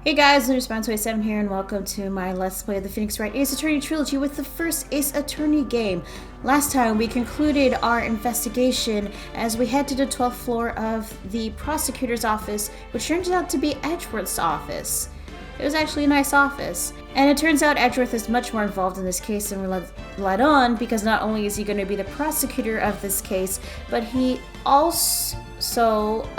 Hey guys, Lunar27 here, and welcome to my Let's Play of the Phoenix Wright Ace Attorney Trilogy with the first Ace Attorney game. Last time we concluded our investigation as we head to the 12th floor of the prosecutor's office, which turns out to be Edgeworth's office. It was actually a nice office. And it turns out Edgeworth is much more involved in this case than we let on, because not only is he going to be the prosecutor of this case, but he also,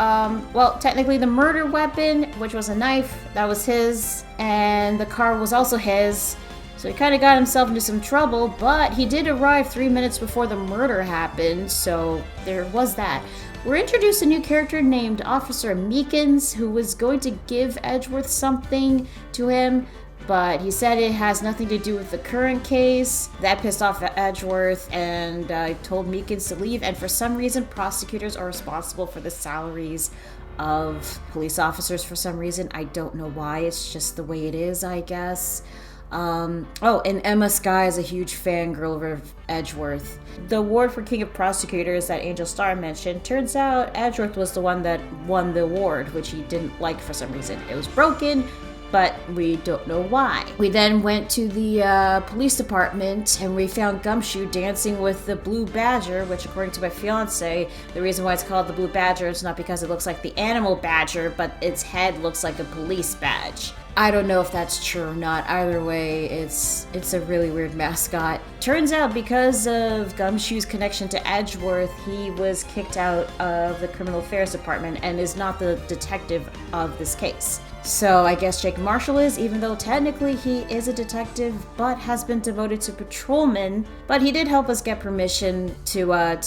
well, technically the murder weapon, which was a knife, that was his, and the car was also his. So he kind of got himself into some trouble, but he did arrive 3 minutes before the murder happened, so there was that. We're introduced a new character named Officer Meekins, who was going to give Edgeworth something to him, but he said it has nothing to do with the current case. That pissed off Edgeworth and told Meekins to leave, and for some reason prosecutors are responsible for the salaries of police officers for some reason. I don't know why, it's just the way it is, I guess. Oh, and Emma Skye is a huge fangirl of Edgeworth. The award for King of Prosecutors that Angel Star mentioned, turns out Edgeworth was the one that won the award, which he didn't like for some reason. It was broken, but we don't know why. We then went to the police department and we found Gumshoe dancing with the Blue Badger, which according to my fiance, the reason why it's called the Blue Badger is not because it looks like the animal badger, but its head looks like a police badge. I don't know if that's true or not. Either way, it's a really weird mascot. Turns out because of Gumshoe's connection to Edgeworth, he was kicked out of the criminal affairs department and is not the detective of this case. So I guess Jake Marshall is, even though technically he is a detective, but has been devoted to patrolman. But he did help us get permission to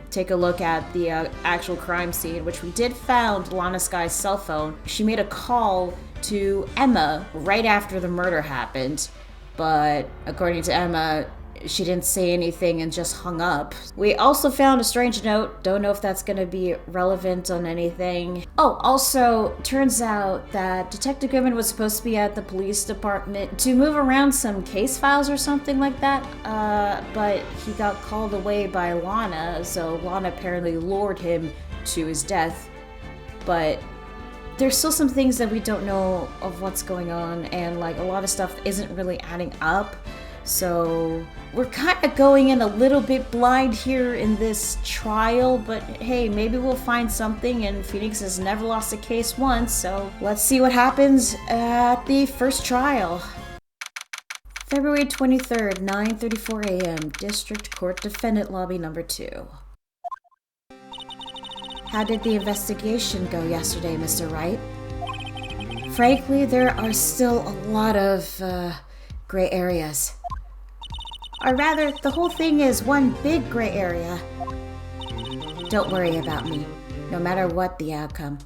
take a look at the actual crime scene, which we did found Lana Skye's cell phone. She made a call to Emma right after the murder happened, but according to Emma, she didn't say anything and just hung up. We also found a strange note. Don't know if that's going to be relevant on anything. Oh, also, turns out that Detective Goodman was supposed to be at the police department to move around some case files or something like that, but he got called away by Lana, so Lana apparently lured him to his death. But there's still some things that we don't know of what's going on, and like a lot of stuff isn't really adding up. So we're kind of going in a little bit blind here in this trial, but hey, maybe we'll find something, and Phoenix has never lost a case once, so let's see what happens at the first trial. February 23rd, 9:34 a.m., District Court Defendant Lobby number 2. How did the investigation go yesterday, Mr. Wright? Frankly, there are still a lot of gray areas. Or rather, the whole thing is one big gray area. Don't worry about me, no matter what the outcome.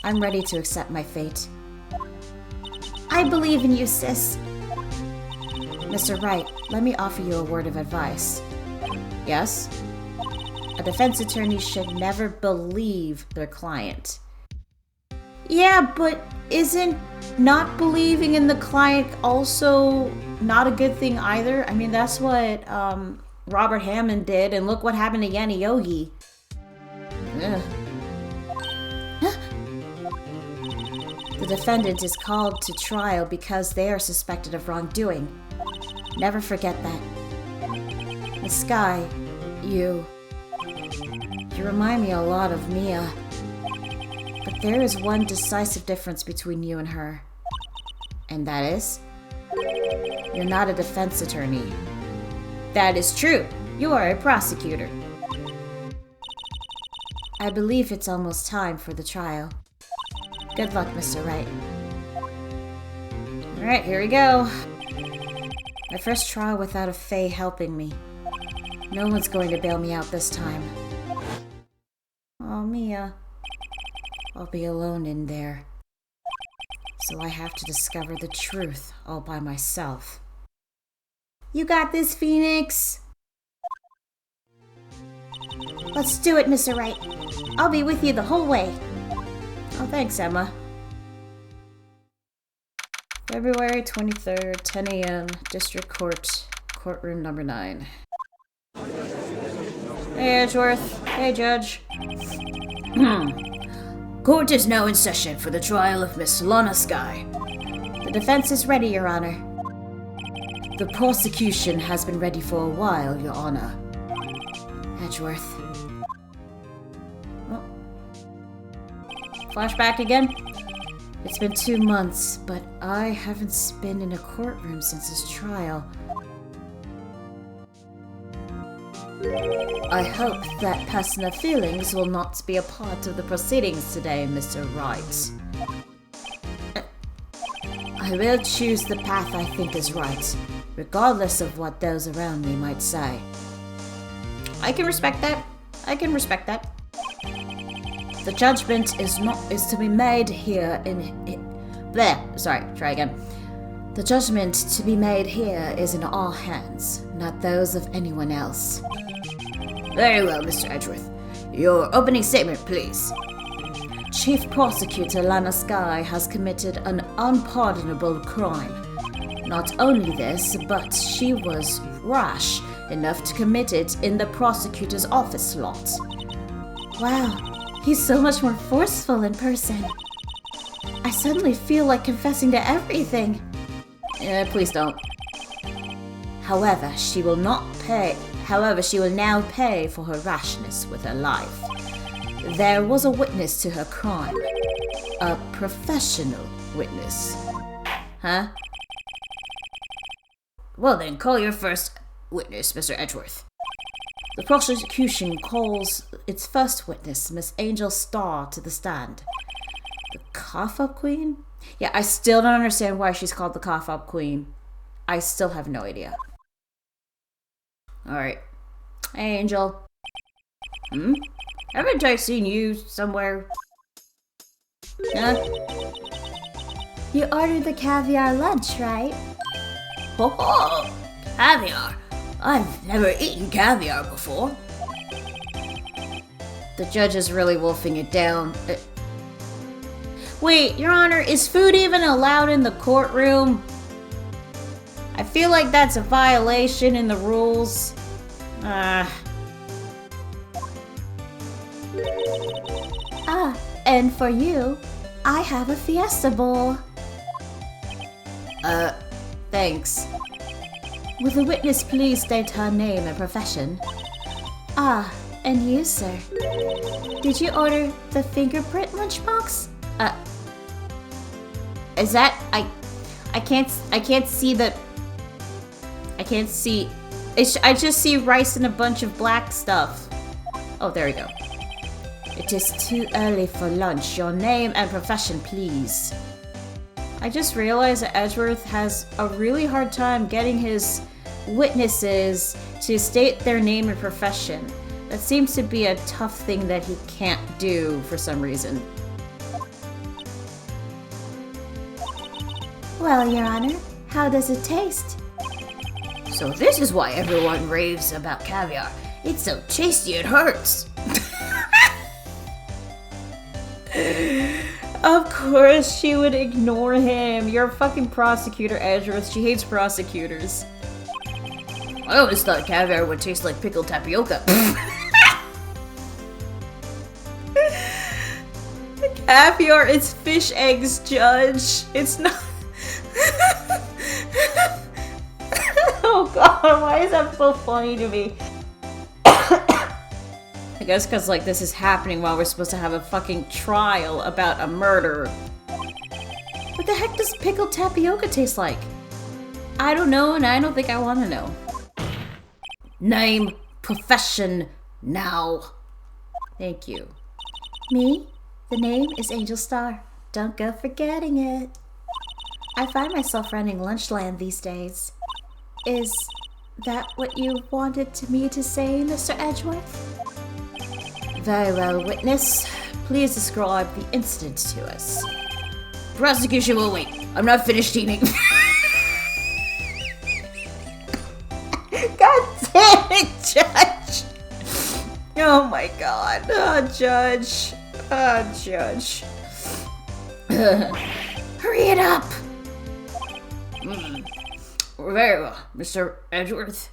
I'm ready to accept my fate. I believe in you, sis. Mr. Wright, let me offer you a word of advice. Yes? A defense attorney should never believe their client. Yeah, but isn't not believing in the client also not a good thing either? I mean, that's what Robert Hammond did, and look what happened to Yanni Yogi. Ugh. The defendant is called to trial because they are suspected of wrongdoing. Never forget that. Miss Skye, you remind me a lot of Mia. But there is one decisive difference between you and her. And that is, you're not a defense attorney. That is true. You are a prosecutor. I believe it's almost time for the trial. Good luck, Mr. Wright. Alright, here we go. My first trial without a Fae helping me. No one's going to bail me out this time. Oh, Mia. I'll be alone in there. So I have to discover the truth all by myself. You got this, Phoenix! Let's do it, Mr. Wright. I'll be with you the whole way. Oh, thanks, Emma. February 23rd, 10 a.m., District Court, courtroom number 9. Hey, Edgeworth. Hey, Judge. Court is now in session for the trial of Miss Lana Skye. The defense is ready, Your Honor. The prosecution has been ready for a while, Your Honor. Edgeworth. Oh. Flashback again? It's been 2 months, but I haven't been in a courtroom since his trial. I hope that personal feelings will not be a part of the proceedings today, Mr. Wright. I will choose the path I think is right, regardless of what those around me might say. I can respect that. I can respect that. The judgment is to be made here The judgment to be made here is in our hands, not those of anyone else. Very well, Mr. Edgeworth. Your opening statement, please. Chief Prosecutor Lana Skye has committed an unpardonable crime. Not only this, but she was rash enough to commit it in the prosecutor's office slot. Wow, he's so much more forceful in person. I suddenly feel like confessing to everything. Please don't. However, she will now pay for her rashness with her life. There was a witness to her crime. A professional witness. Huh? Well then, call your first witness, Mr. Edgeworth. The prosecution calls its first witness, Miss Angel Starr, to the stand. The cough-up queen? Yeah, I still don't understand why she's called the cough-up queen. I still have no idea. Alright. Hey, Angel. Haven't I seen you somewhere? Huh? You ordered the caviar lunch, right? Oh, caviar. I've never eaten caviar before. The judge is really wolfing it down. Wait, Your Honor, is food even allowed in the courtroom? I feel like that's a violation in the rules. And for you, I have a Fiesta Bowl. Thanks. Will the witness please state her name and profession? And you, sir. Did you order the fingerprint lunchbox? Is that... I can't see the... I can't see... I just see rice and a bunch of black stuff. Oh, there we go. It is too early for lunch. Your name and profession, please. I just realized that Edgeworth has a really hard time getting his witnesses to state their name and profession. That seems to be a tough thing that he can't do for some reason. Well, Your Honor, how does it taste? So this is why everyone raves about caviar. It's so tasty it hurts. Of course she would ignore him. You're a fucking prosecutor, Edgeworth. She hates prosecutors. I always thought caviar would taste like pickled tapioca. Caviar is fish eggs, Judge. It's not... Oh god, why is that so funny to me? I guess because, like, this is happening while we're supposed to have a fucking trial about a murder. What the heck does pickled tapioca taste like? I don't know, and I don't think I want to know. Name, profession, now. Thank you. Me? The name is Angel Starr. Don't go forgetting it. I find myself running Lunchland these days. Is that what you wanted me to say, Mr. Edgeworth? Very well, witness. Please describe the incident to us. Prosecution will wait. I'm not finished eating. God damn it, Judge! Oh my god. Oh, Judge. Oh, Judge. Hurry it up! Very well, Mr. Edgeworth.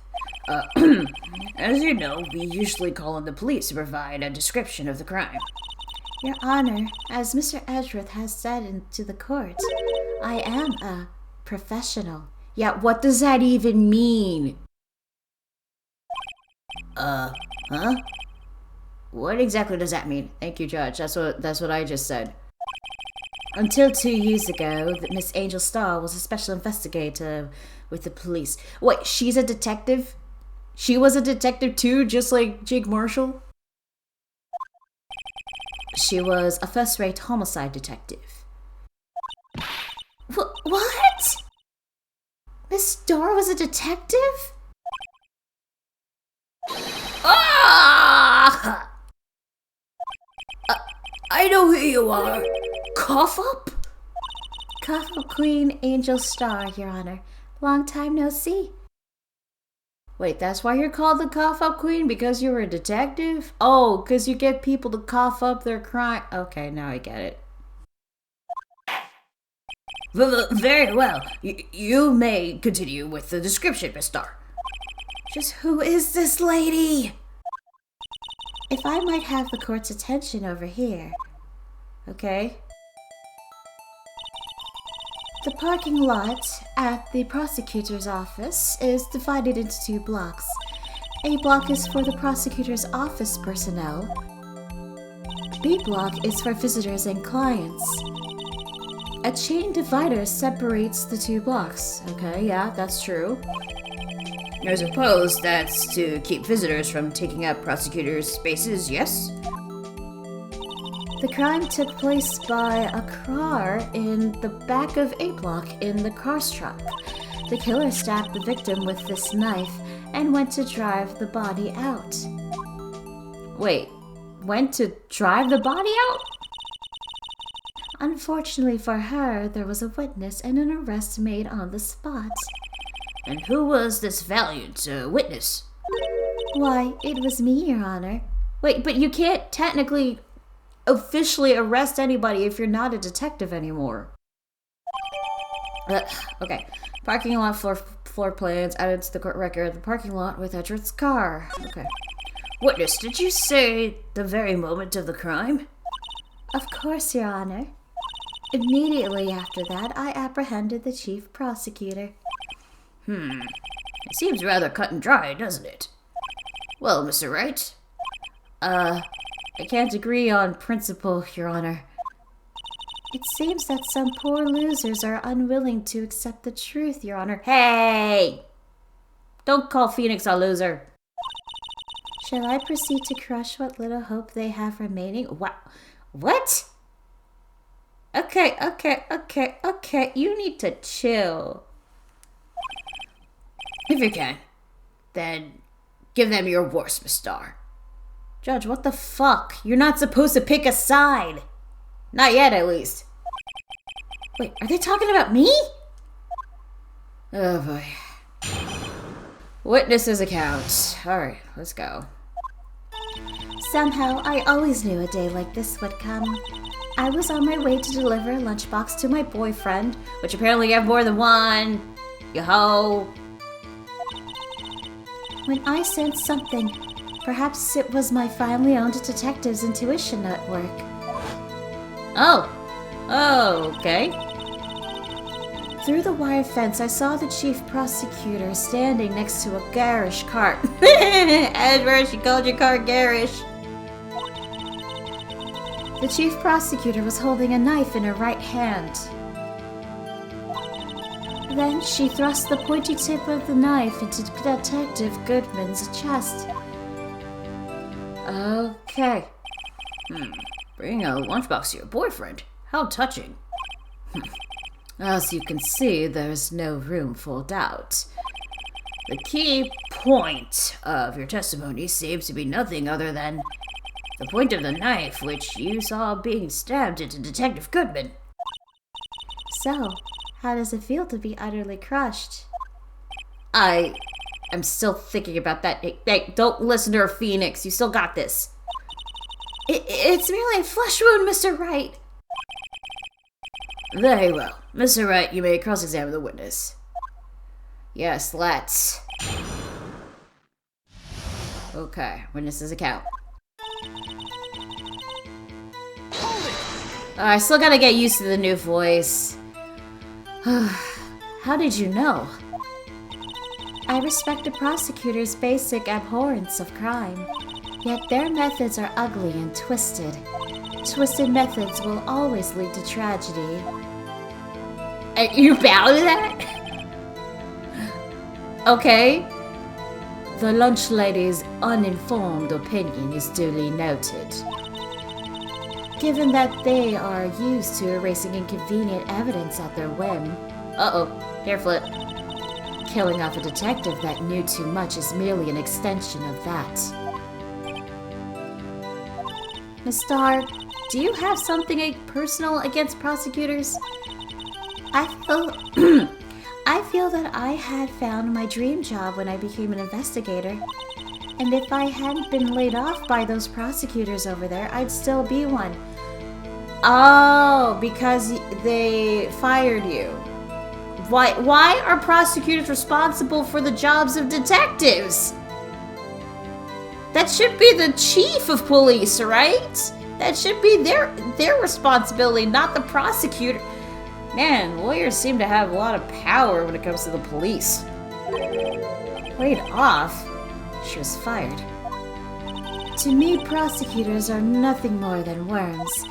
As you know, we usually call on the police to provide a description of the crime. Your Honor, as Mr. Edgeworth has said into the court, I am a professional. Yeah, what does that even mean? Huh? What exactly does that mean? Thank you, Judge. That's what I just said. Until 2 years ago, that Miss Angel Starr was a special investigator with the police. Wait, she's a detective? She was a detective too, just like Jake Marshall? She was a first-rate homicide detective. What? Miss Starr was a detective? Ah! I know who you are. Cough up? Cough Up Queen Angel Starr, Your Honor. Long time no see. Wait, that's why you're called the Cough Up Queen? Because you were a detective? Oh, because you get people to cough up their crime. Okay, now I get it. Very well. You may continue with the description, Miss Starr. Just who is this lady? If I might have the court's attention over here. Okay. The parking lot at the prosecutor's office is divided into 2 blocks. A block is for the prosecutor's office personnel. B block is for visitors and clients. A chain divider separates the 2 blocks. Okay, yeah, that's true. I suppose that's to keep visitors from taking up prosecutors' spaces, yes? The crime took place by a car in the back of A block in the car's truck. The killer stabbed the victim with this knife and went to drive the body out. Wait, went to drive the body out? Unfortunately for her, there was a witness and an arrest made on the spot. And who was this valiant witness? Why, it was me, Your Honor. Wait, but you can't technically officially arrest anybody if you're not a detective anymore. Okay. Parking lot floor plans added to the court record. The parking lot with Edgeworth's car. Okay. Witness, did you say the very moment of the crime? Of course, Your Honor. Immediately after that, I apprehended the chief prosecutor. It seems rather cut and dry, doesn't it? Well, Mr. Wright? I can't agree on principle, Your Honor. It seems that some poor losers are unwilling to accept the truth, Your Honor. Hey! Don't call Phoenix a loser. Shall I proceed to crush what little hope they have remaining? What? Okay. You need to chill. If you can, then give them your worst, Miss Starr. Judge, what the fuck? You're not supposed to pick a side. Not yet, at least. Wait, are they talking about me? Oh boy. Witness's account. Alright, let's go. Somehow, I always knew a day like this would come. I was on my way to deliver a lunchbox to my boyfriend, which apparently you have more than one. You hoe. When I sensed something, perhaps it was my family owned detective's intuition at work. Oh, okay. Through the wire fence, I saw the chief prosecutor standing next to a garish cart. Edward, she called your car garish. The chief prosecutor was holding a knife in her right hand. Then she thrust the pointy tip of the knife into Detective Goodman's chest. Okay. Bring a lunchbox to your boyfriend. How touching. As you can see, there's no room for doubt. The key point of your testimony seems to be nothing other than the point of the knife which you saw being stabbed into Detective Goodman. So, how does it feel to be utterly crushed? I'm still thinking about that. Hey, don't listen to her, Phoenix. You still got this. It's merely a flesh wound, Mr. Wright. Very well. Mr. Wright, you may cross-examine the witness. Yes, let's. Okay, witness's account. I still gotta get used to the new voice. How did you know? I respect a prosecutor's basic abhorrence of crime, yet their methods are ugly and twisted. Twisted methods will always lead to tragedy. You bow to that? Okay. The lunch lady's uninformed opinion is duly noted. Given that they are used to erasing inconvenient evidence at their whim. Uh-oh. Hair flip. Killing off a detective that knew too much is merely an extension of that. Miss Starr, do you have something personal against prosecutors? I feel that I had found my dream job when I became an investigator. And if I hadn't been laid off by those prosecutors over there, I'd still be one. Oh, because they fired you. Why are prosecutors responsible for the jobs of detectives? That should be the chief of police, right? That should be their responsibility, not the prosecutor. Man, lawyers seem to have a lot of power when it comes to the police. Laid off? She was fired. To me, prosecutors are nothing more than worms.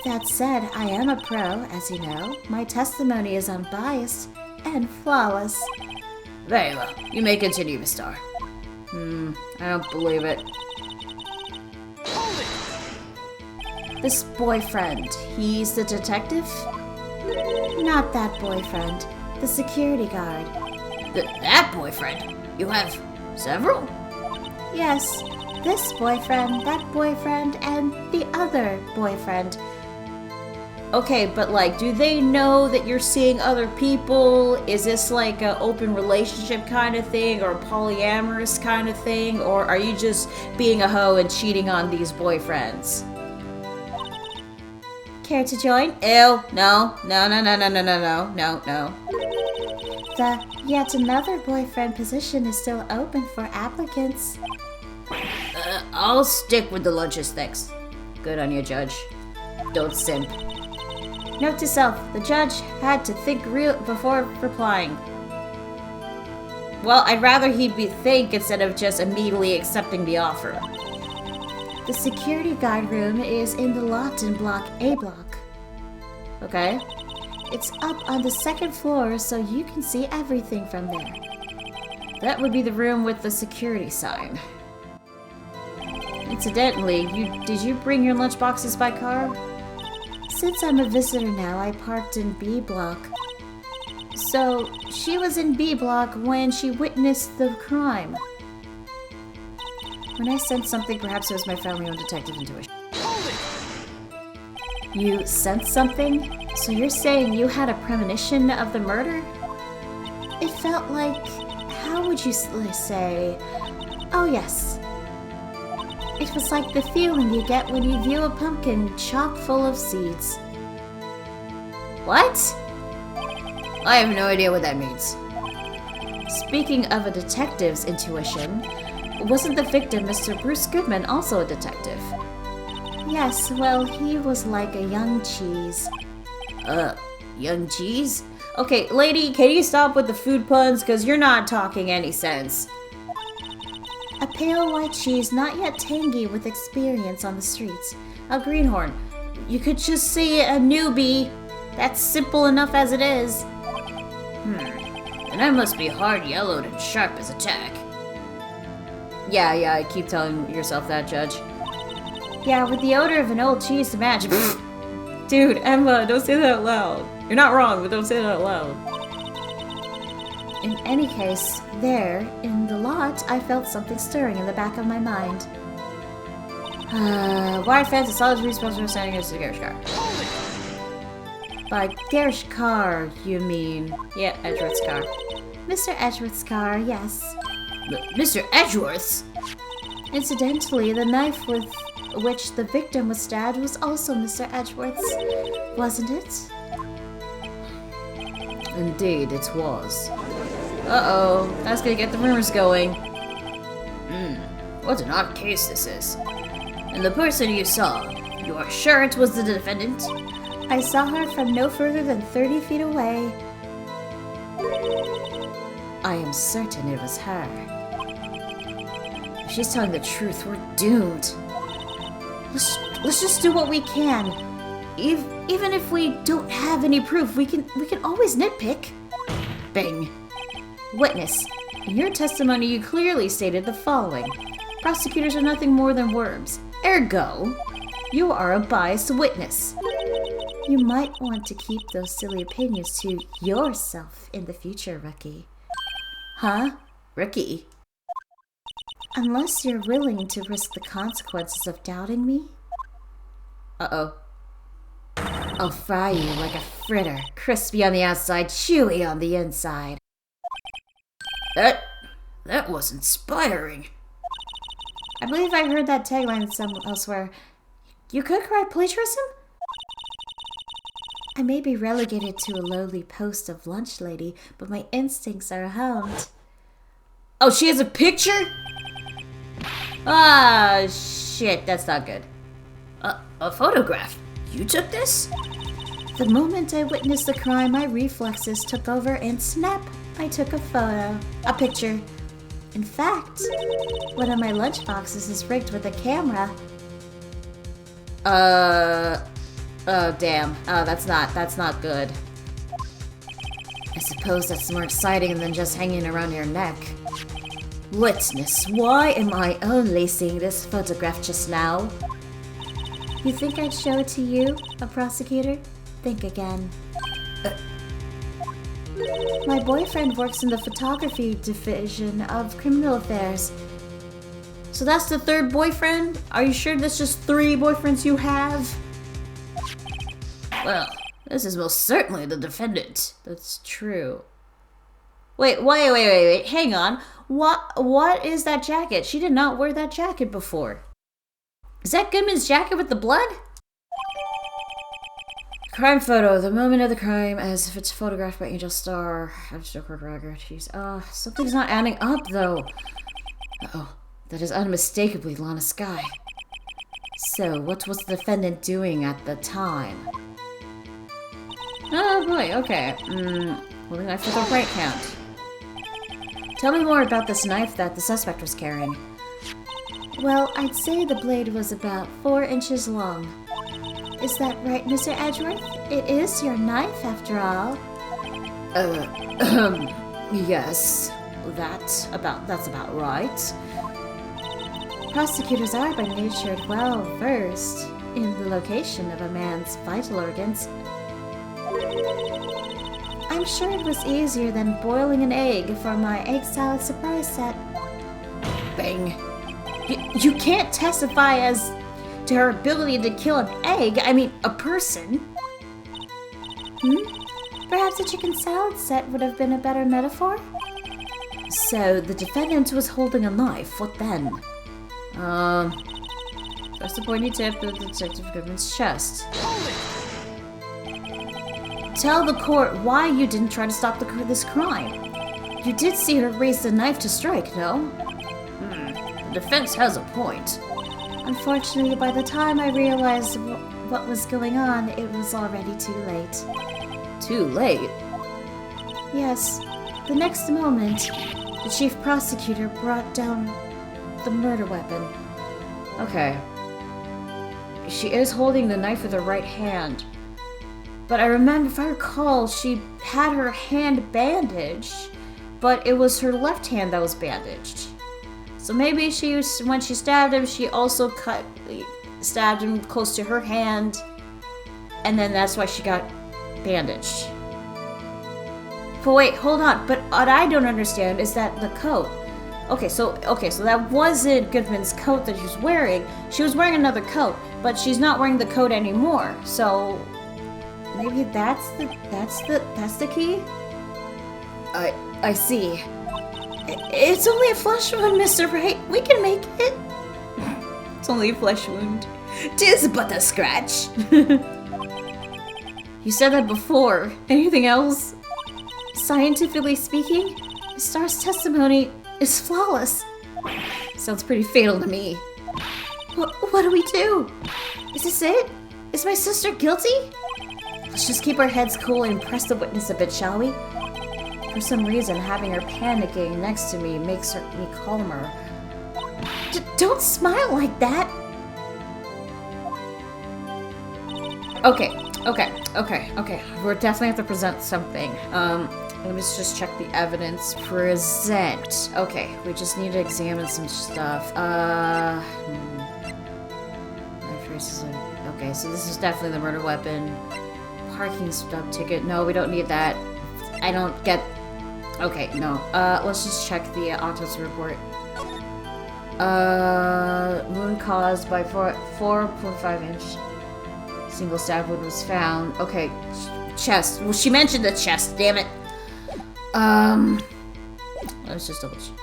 That said, I am a pro, as you know. My testimony is unbiased and flawless. Very well. You may continue, Miss Starr. I don't believe it. This boyfriend, he's the detective? Not that boyfriend. The security guard. That boyfriend? You have several? Yes. This boyfriend, that boyfriend, and the other boyfriend. Okay, but like, do they know that you're seeing other people? Is this like an open relationship kind of thing, or a polyamorous kind of thing? Or are you just being a hoe and cheating on these boyfriends? Care to join? Ew, no. The yet another boyfriend position is still open for applicants. I'll stick with the lunches, thanks. Good on you, Judge. Don't simp. Note to self, the judge had to think before replying. Well, I'd rather he'd think instead of just immediately accepting the offer. The security guard room is in the lot in block A block. Okay. It's up on the second floor, so you can see everything from there. That would be the room with the security sign. Incidentally, did you bring your lunchboxes by car? Since I'm a visitor now, I parked in B block. So, she was in B block when she witnessed the crime. When I sensed something, perhaps it was my family-owned detective intuition. You sensed something? So you're saying you had a premonition of the murder? It felt like... how would you say... Oh yes. It was like the feeling you get when you view a pumpkin chock full of seeds. What? I have no idea what that means. Speaking of a detective's intuition, wasn't the victim, Mr. Bruce Goodman, also a detective? Yes, well, he was like a young cheese. Young cheese? Okay, lady, can you stop with the food puns? Because you're not talking any sense. A pale white cheese not yet tangy with experience on the streets. A greenhorn. You could just say a newbie. That's simple enough as it is. And I must be hard yellowed and sharp as a tack. Yeah, keep telling yourself that, Judge. Yeah, with the odor of an old cheese to match. Dude, Emma, don't say that out loud. You're not wrong, but don't say that out loud. In any case, there, in the lot, I felt something stirring in the back of my mind. Wire fence, a solid responsible standing against the garage car. By garage car, you mean? Yeah, Edgeworth's car. Mr. Edgeworth's car, yes. Mr. Edgeworth's? Incidentally, the knife with which the victim was stabbed was also Mr. Edgeworth's, wasn't it? Indeed, it was. Uh-oh, that's gonna get the rumors going. What an odd case this is. And the person you saw, you are sure it was the defendant? I saw her from no further than 30 feet away. I am certain it was her. If she's telling the truth, we're doomed. Let's just do what we can. Even if we don't have any proof, we can always nitpick. Bing. Witness, in your testimony you clearly stated the following. Prosecutors are nothing more than worms. Ergo, you are a biased witness. You might want to keep those silly opinions to yourself in the future, Rookie. Huh? Rookie? Unless you're willing to risk the consequences of doubting me. Uh-oh. I'll fry you like a fritter, crispy on the outside, chewy on the inside. That was inspiring. I believe I heard that tagline somewhere elsewhere. You could cry plagiarism? I may be relegated to a lowly post of lunch lady, but my instincts are honed. Oh, she has a picture? Ah, shit, that's not good. A photograph? You took this? The moment I witnessed the crime, my reflexes took over and snap, I took a photo. A picture. In fact, one of my lunch boxes is rigged with a camera. Oh, damn. Oh, that's not good. I suppose that's more exciting than just hanging around your neck. Witness, why am I only seeing this photograph just now? You think I'd show it to you, a prosecutor? Think again. My boyfriend works in the photography division of criminal affairs. So that's the third boyfriend? Are you sure that's just 3 boyfriends you have? Well, this is most certainly the defendant. That's true. Wait, hang on. What is that jacket? She did not wear that jacket before. Is that Goodman's jacket with the blood? Crime photo, the moment of the crime as if it's photographed by Angel Star. Jeez. Something's not adding up though. Uh-oh, that is unmistakably Lana Sky. So, what was the defendant doing at the time? Oh boy, okay. Holding a knife with a right hand. Tell me more about this knife that the suspect was carrying. Well, I'd say the blade was about 4 inches long. Is that right, Mr. Edgeworth? It is your knife, after all. Yes. That's about right. Prosecutors are by nature well versed in the location of a man's vital organs. I'm sure it was easier than boiling an egg for my egg salad surprise set. Bang. You can't testify as to her ability to kill an egg, I mean, a person. Perhaps a chicken salad set would have been a better metaphor? So, the defendant was holding a knife. What then? That's the pointy tip of Detective Goodman's chest. Tell the court why you didn't try to stop this crime. You did see her raise the knife to strike, no? The defense has a point. Unfortunately, by the time I realized what was going on, it was already too late. Too late? Yes. The next moment, the chief prosecutor brought down the murder weapon. Okay. She is holding the knife with her right hand. But I remember, if I recall, she had her hand bandaged, but it was her left hand that was bandaged. So maybe when she stabbed him, she also stabbed him close to her hand, and then that's why she got bandaged. But wait, hold on. But what I don't understand is that the coat. Okay, so that wasn't Goodman's coat that she was wearing. She was wearing another coat, but she's not wearing the coat anymore. So maybe that's the key. I see. It's only a flesh wound, Mr. Wright. We can make it. It's only a flesh wound. 'Tis but a scratch. You said that before. Anything else? Scientifically speaking, Star's testimony is flawless. Sounds pretty fatal to me. What do we do? Is this it? Is my sister guilty? Let's just keep our heads cool and press the witness a bit, shall we? For some reason, having her panicking next to me makes me calmer. Don't smile like that! Okay. We're definitely have to present something. Let me just check the evidence. Present. Okay, we just need to examine some stuff. Okay, so this is definitely the murder weapon. Parking stub ticket. No, we don't need that. I don't get... Okay, no. Let's just check the autopsy report. Wound caused by 4.5 inch single stab wound was found. Okay, chest. Well, she mentioned the chest, damn it. Let's just double check.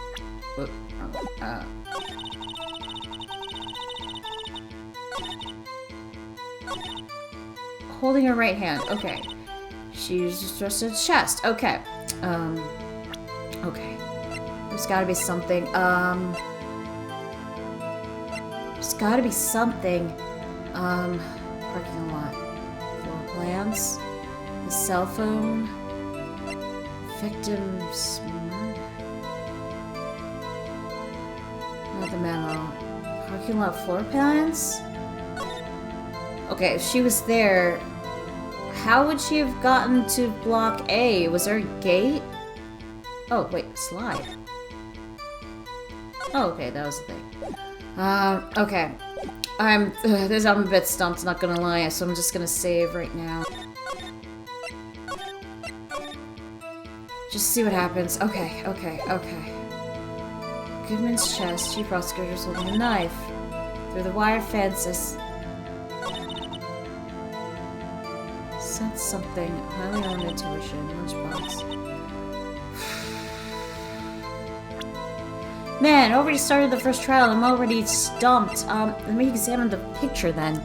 Holding her right hand. Okay. She's just a chest. Okay. Okay. There's gotta be something. There's gotta be something. Parking lot. Floor plans. The cell phone. Victim's murder. Not the memo. Parking lot floor plans? Okay, if she was there, how would she have gotten to block A? Was there a gate? Oh, wait, slide. Oh, okay, that was the thing. Okay. I'm a bit stumped, not gonna lie, so I'm just gonna save right now. Just see what happens. Okay. Goodman's chest, chief prosecutor's holding a knife. Through the wire fences. Sense something. Highly on intuition. Lunchbox. Man, already started the first trial. I'm already stumped. Let me examine the picture then.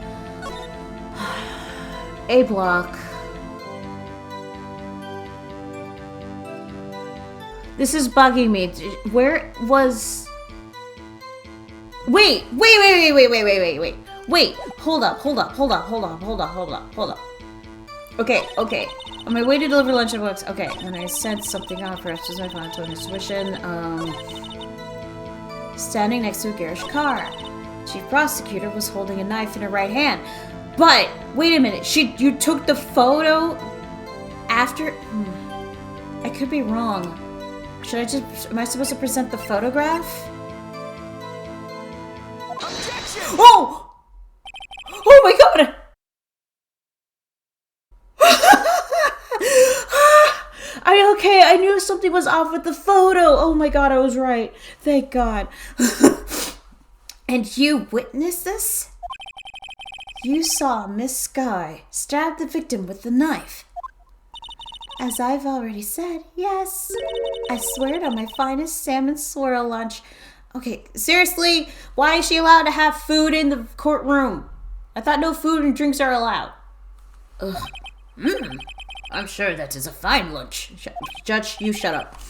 A block. This is bugging me. Where was... Wait. Hold up. Okay. On my way to deliver lunch at books. Okay, when I sensed something off, perhaps was my phone to intuition. Standing next to a garage car. Chief prosecutor was holding a knife in her right hand. But wait a minute, you took the photo after? I could be wrong. Am I supposed to present the photograph? Objection! Oh! Oh my god! I knew something was off with the photo. Oh my god, I was right. Thank god. And you witnessed this? You saw Miss Sky stab the victim with the knife. As I've already said, yes. I swear it on my finest salmon swirl lunch. Okay, seriously, why is she allowed to have food in the courtroom? I thought no food and drinks are allowed. Ugh. I'm sure that is a fine lunch. Judge, you shut up.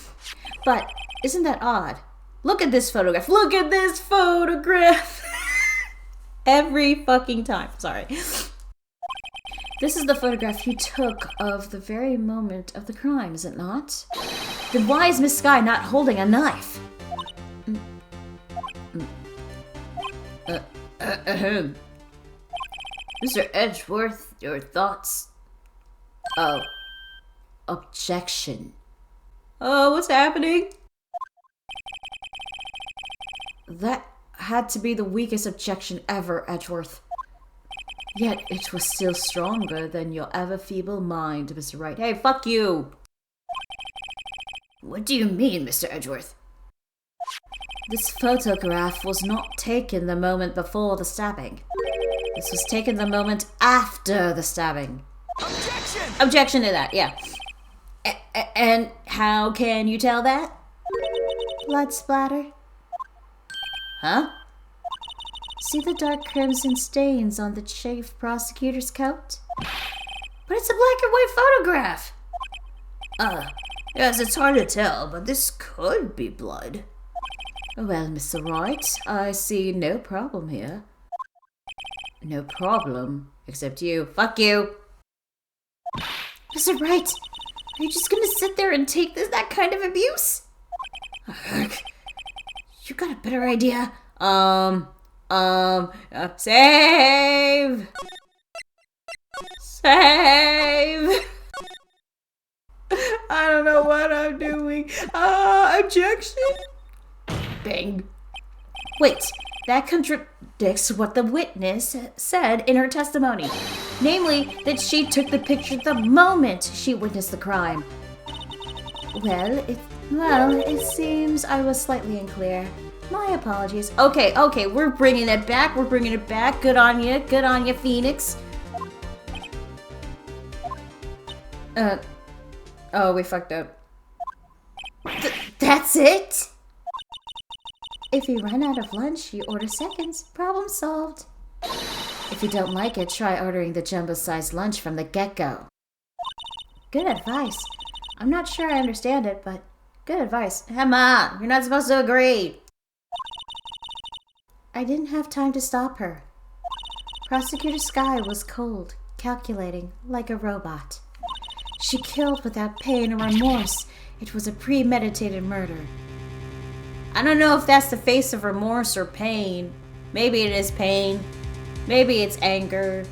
But isn't that odd? Look at this photograph. Look at this photograph. Every fucking time. Sorry. This is the photograph you took of the very moment of the crime, is it not? Then why is Miss Sky not holding a knife? Mr. Edgeworth, your thoughts? Oh. Objection. Oh, what's happening? That had to be the weakest objection ever, Edgeworth. Yet it was still stronger than your ever feeble mind, Mr. Wright. Hey, fuck you! What do you mean, Mr. Edgeworth? This photograph was not taken the moment before the stabbing. This was taken the moment after the stabbing. Objection! Objection to that, yeah. And how can you tell that? Blood splatter. Huh? See the dark crimson stains on the chief prosecutor's coat? But it's a black and white photograph! Yes, it's hard to tell, but this could be blood. Well, Mr. Wright, I see no problem here. No problem, except you. Fuck you! Mr. Wright, are you just gonna sit there and take that kind of abuse? You got a better idea? Save! Save! I don't know what I'm doing. Objection? Bang. Wait, that contradicts what the witness said in her testimony. Namely, that she took the picture the moment she witnessed the crime. Well, it seems I was slightly unclear. My apologies. Okay, we're bringing it back. Good on you, Phoenix. Oh, we fucked up. That's it? If you run out of lunch, you order seconds. Problem solved. If you don't like it, try ordering the jumbo-sized lunch from the get-go. Good advice. I'm not sure I understand it, but good advice. Emma, you're not supposed to agree. I didn't have time to stop her. Prosecutor Skye was cold, calculating, like a robot. She killed without pain or remorse. It was a premeditated murder. I don't know if that's the face of remorse or pain. Maybe it is pain. Maybe it's anger.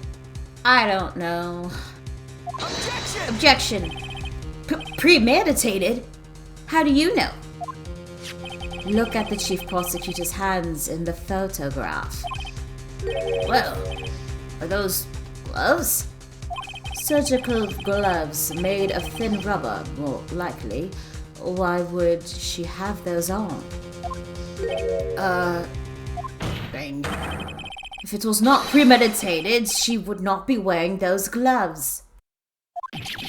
I don't know. Objection! Premeditated? How do you know? Look at the chief prosecutor's hands in the photograph. Well, are those gloves? Surgical gloves made of thin rubber, more likely. Why would she have those on? Bang. If it was not premeditated, she would not be wearing those gloves.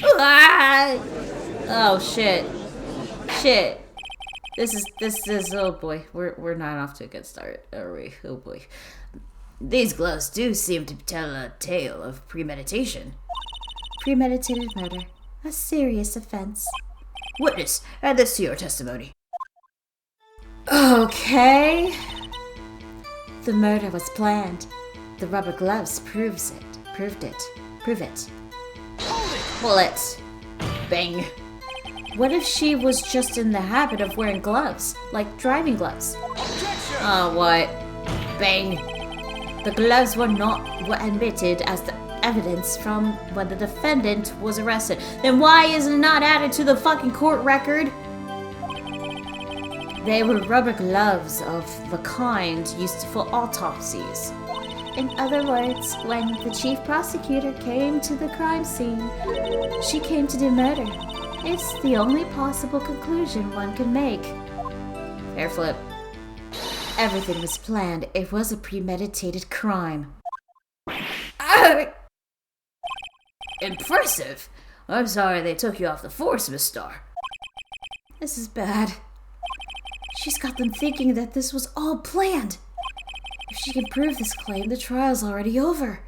Ah! Oh shit. Shit. This is oh boy. We're not off to a good start, are we? Oh boy. These gloves do seem to tell a tale of premeditation. Premeditated murder. A serious offense. Witness, add this to your testimony. Okay. The murder was planned. The rubber gloves prove it. Pull it. Bang. What if she was just in the habit of wearing gloves, like driving gloves? Oh, what? Bang. The gloves were admitted as the evidence from when the defendant was arrested. Then why is it not added to the fucking court record? They were rubber gloves of the kind used for autopsies. In other words, when the chief prosecutor came to the crime scene, she came to do murder. It's the only possible conclusion one can make. Fair flip. Everything was planned. It was a premeditated crime. Impressive. I'm sorry they took you off the force, Miss Starr. This is bad. She's got them thinking that this was all planned. If she can prove this claim, the trial's already over.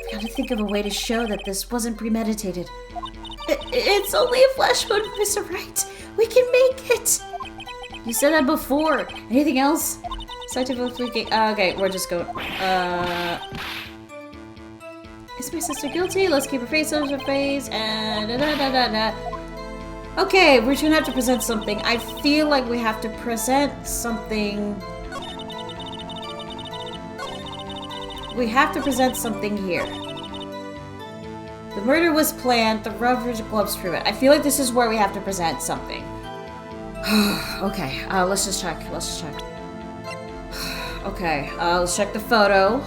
I've got to think of a way to show that this wasn't premeditated. It's only a flash wound, Mr. Wright. We can make it. You said that before. Anything else? Scientific. Okay, we're just going. Is my sister guilty? Let's keep her face on her face. And Okay, we're gonna have to present something. I feel like we have to present something. We have to present something here. The murder was planned. The rubber gloves prove it. I feel like this is where we have to present something. Okay, let's just check. Okay, let's check the photo.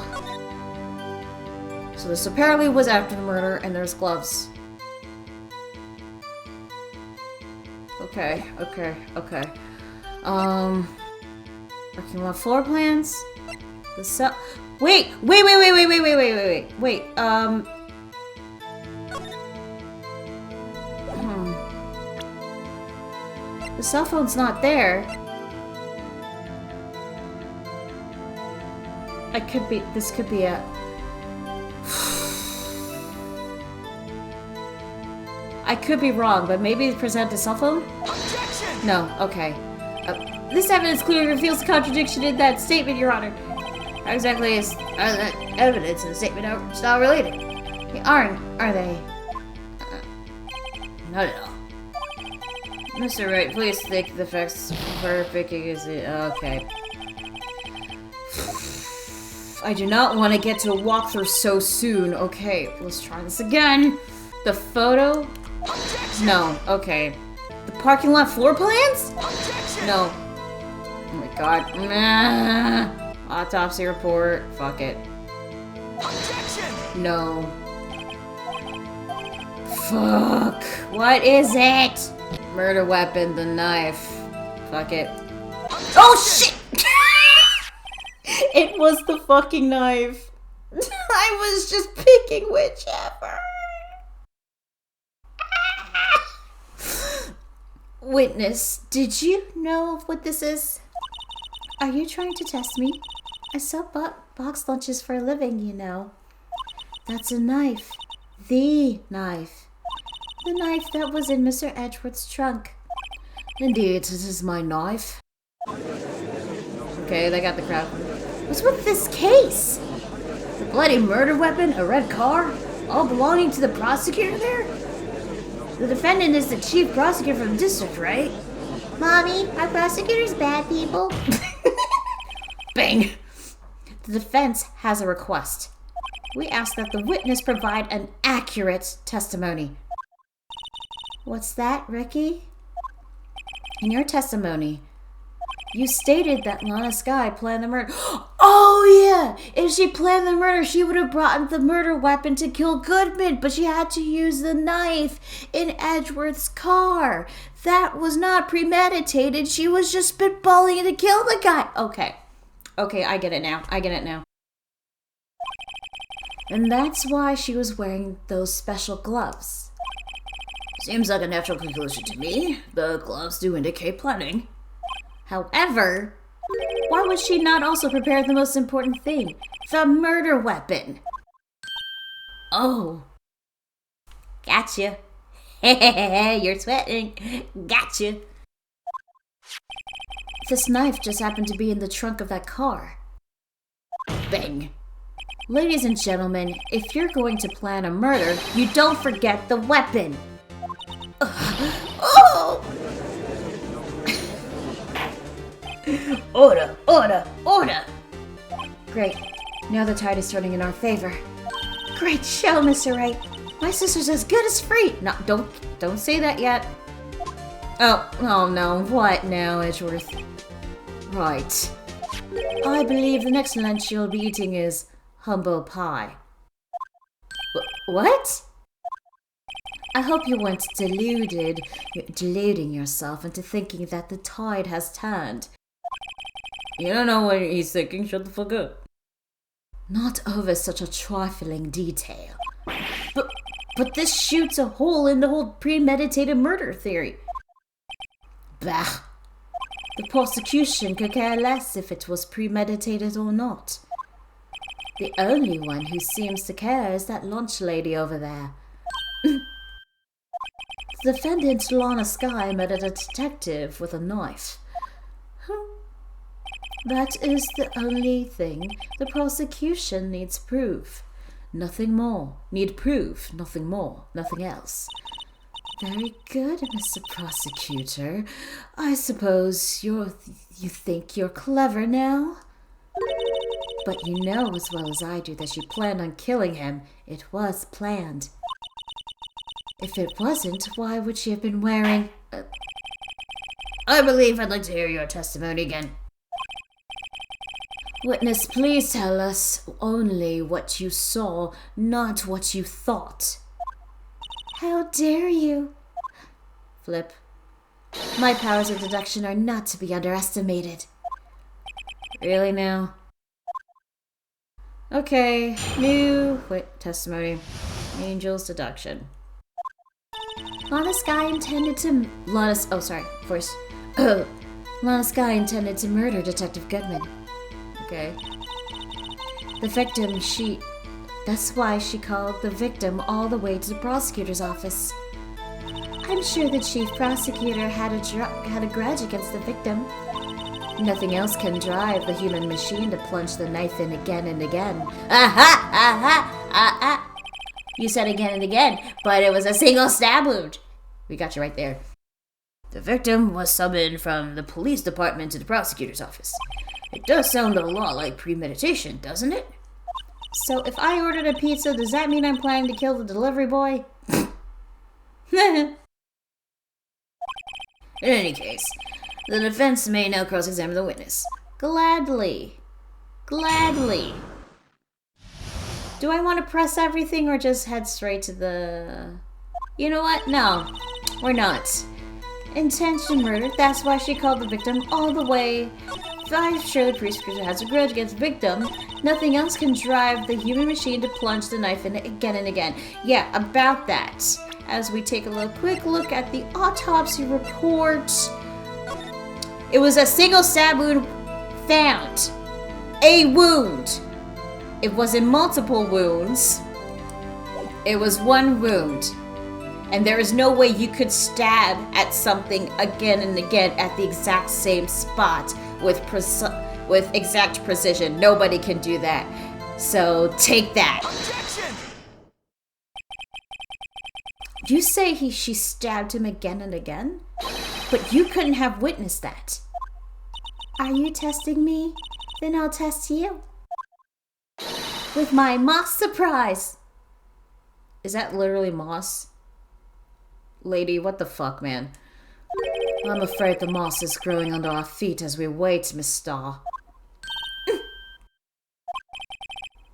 So this apparently was after the murder, and there's gloves. Okay. Working on floor plans. The cell. Wait. The cell phone's not there. This could be a... I could be wrong, but maybe present a cell phone? Objection! No, okay. This evidence clearly reveals the contradiction in that statement, Your Honor. How exactly is that evidence and the statement not related? They aren't, are they? not at all. Mr. Wright, please take the facts for picking is it. Okay. I do not want to get to a walkthrough so soon. Okay, let's try this again. The photo? No, okay. The parking lot floor plans? No. Oh my god. Nah. Autopsy report. Fuck it. No. Fuck. What is it? Murder weapon, the knife. Fuck it. Oh shit! It was the fucking knife. I was just picking whichever. Witness, did you know what this is? Are you trying to test me? I sell box lunches for a living, you know. That's a knife. The knife. The knife that was in Mr. Edgeworth's trunk. Indeed, this is my knife. Okay, they got the crowd. What's with this case? The bloody murder weapon, a red car, all belonging to the prosecutor there? The defendant is the chief prosecutor from the district, right? Mommy, are prosecutors bad people? Bang! The defense has a request. We ask that the witness provide an accurate testimony. What's that, Ricky? In your testimony, you stated that Lana Skye planned the murder. Oh yeah! If she planned the murder, she would have brought the murder weapon to kill Goodman, but she had to use the knife in Edgeworth's car. That was not premeditated. She was just spitballing to kill the guy. Okay. Okay, I get it now. And that's why she was wearing those special gloves. Seems like a natural conclusion to me. The gloves do indicate planning. However, why would she not also prepare the most important thing? The murder weapon. Oh. Gotcha. You're sweating. Gotcha. This knife just happened to be in the trunk of that car. Bang. Ladies and gentlemen, if you're going to plan a murder, you don't forget the weapon. Oh! Order, order, order! Great. Now the tide is turning in our favor. Great show, Mr. Wright. My sister's as good as free. No, don't say that yet. Oh no. What now, Edgeworth? Right. I believe the next lunch you'll be eating is humble pie. What? I hope you weren't deluding yourself into thinking that the tide has turned. You don't know what he's thinking, shut the fuck up. Not over such a trifling detail. But this shoots a hole in the whole premeditated murder theory. Bah. The prosecution could care less if it was premeditated or not. The only one who seems to care is that lunch lady over there. The defendant, Lana Skye, murdered a detective with a knife. That is the only thing the prosecution needs proof. Nothing more. Need proof. Nothing more. Nothing else. Very good, Mr. Prosecutor. I suppose you think you're clever now? But you know as well as I do that she planned on killing him. It was planned. If it wasn't, why would she have been wearing... I believe I'd like to hear your testimony again. Witness, please tell us only what you saw, not what you thought. How dare you? Flip. My powers of deduction are not to be underestimated. Really now? Okay, new testimony. Angel's deduction. Lana Skye intended to... Lana Skye intended to murder Detective Goodman. Okay. The victim, that's why she called the victim all the way to the prosecutor's office. I'm sure the chief prosecutor had a grudge against the victim. Nothing else can drive the human machine to plunge the knife in again and again. You said again and again, but it was a single stab wound. We got you right there. The victim was summoned from the police department to the prosecutor's office. It does sound a lot like premeditation, doesn't it? So if I ordered a pizza, does that mean I'm planning to kill the delivery boy? In any case, the defense may now cross-examine the witness. Gladly. Gladly. Do I want to press everything or just head straight to the... You know what? No, we're not. Intention murder, that's why she called the victim all the way. If I'm sure the prosecutor has a grudge against the victim, nothing else can drive the human machine to plunge the knife in it again and again. Yeah, about that. As we take a quick look at the autopsy report. It was a single stab wound found. A wound. It wasn't multiple wounds. It was one wound. And there is no way you could stab at something again and again at the exact same spot with exact precision. Nobody can do that. So take that. Objection! You say she stabbed him again and again? But you couldn't have witnessed that. Are you testing me? Then I'll test you. With my moss surprise. Is that literally moss? Lady, what the fuck, man? I'm afraid the moss is growing under our feet as we wait, Miss Starr.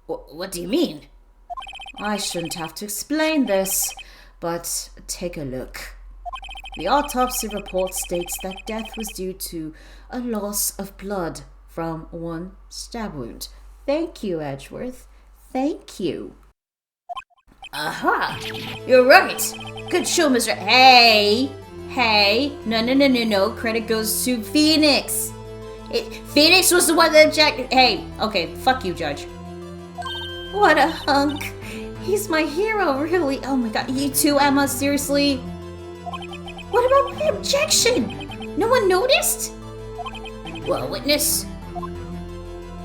What do you mean? I shouldn't have to explain this, but take a look. The autopsy report states that death was due to a loss of blood from one stab wound. Thank you, Edgeworth. Thank you. Aha! You're right! Good show, Mr. Hey! No. Credit goes to Phoenix! Phoenix was the one that objected. Hey, okay, fuck you, Judge. What a hunk. He's my hero, really. Oh my god, you too, Emma, seriously? What about my objection? No one noticed? Well, witness.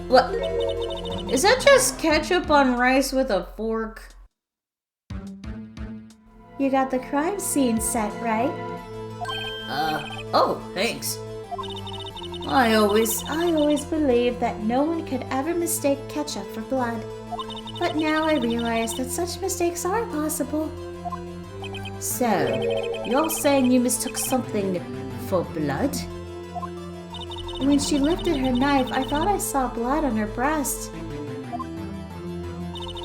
What? Is that just ketchup on rice with a fork? You got the crime scene set, right? Oh, thanks. I always believed that no one could ever mistake ketchup for blood. But now I realize that such mistakes are possible. So, you're saying you mistook something for blood? When she lifted her knife, I thought I saw blood on her breast.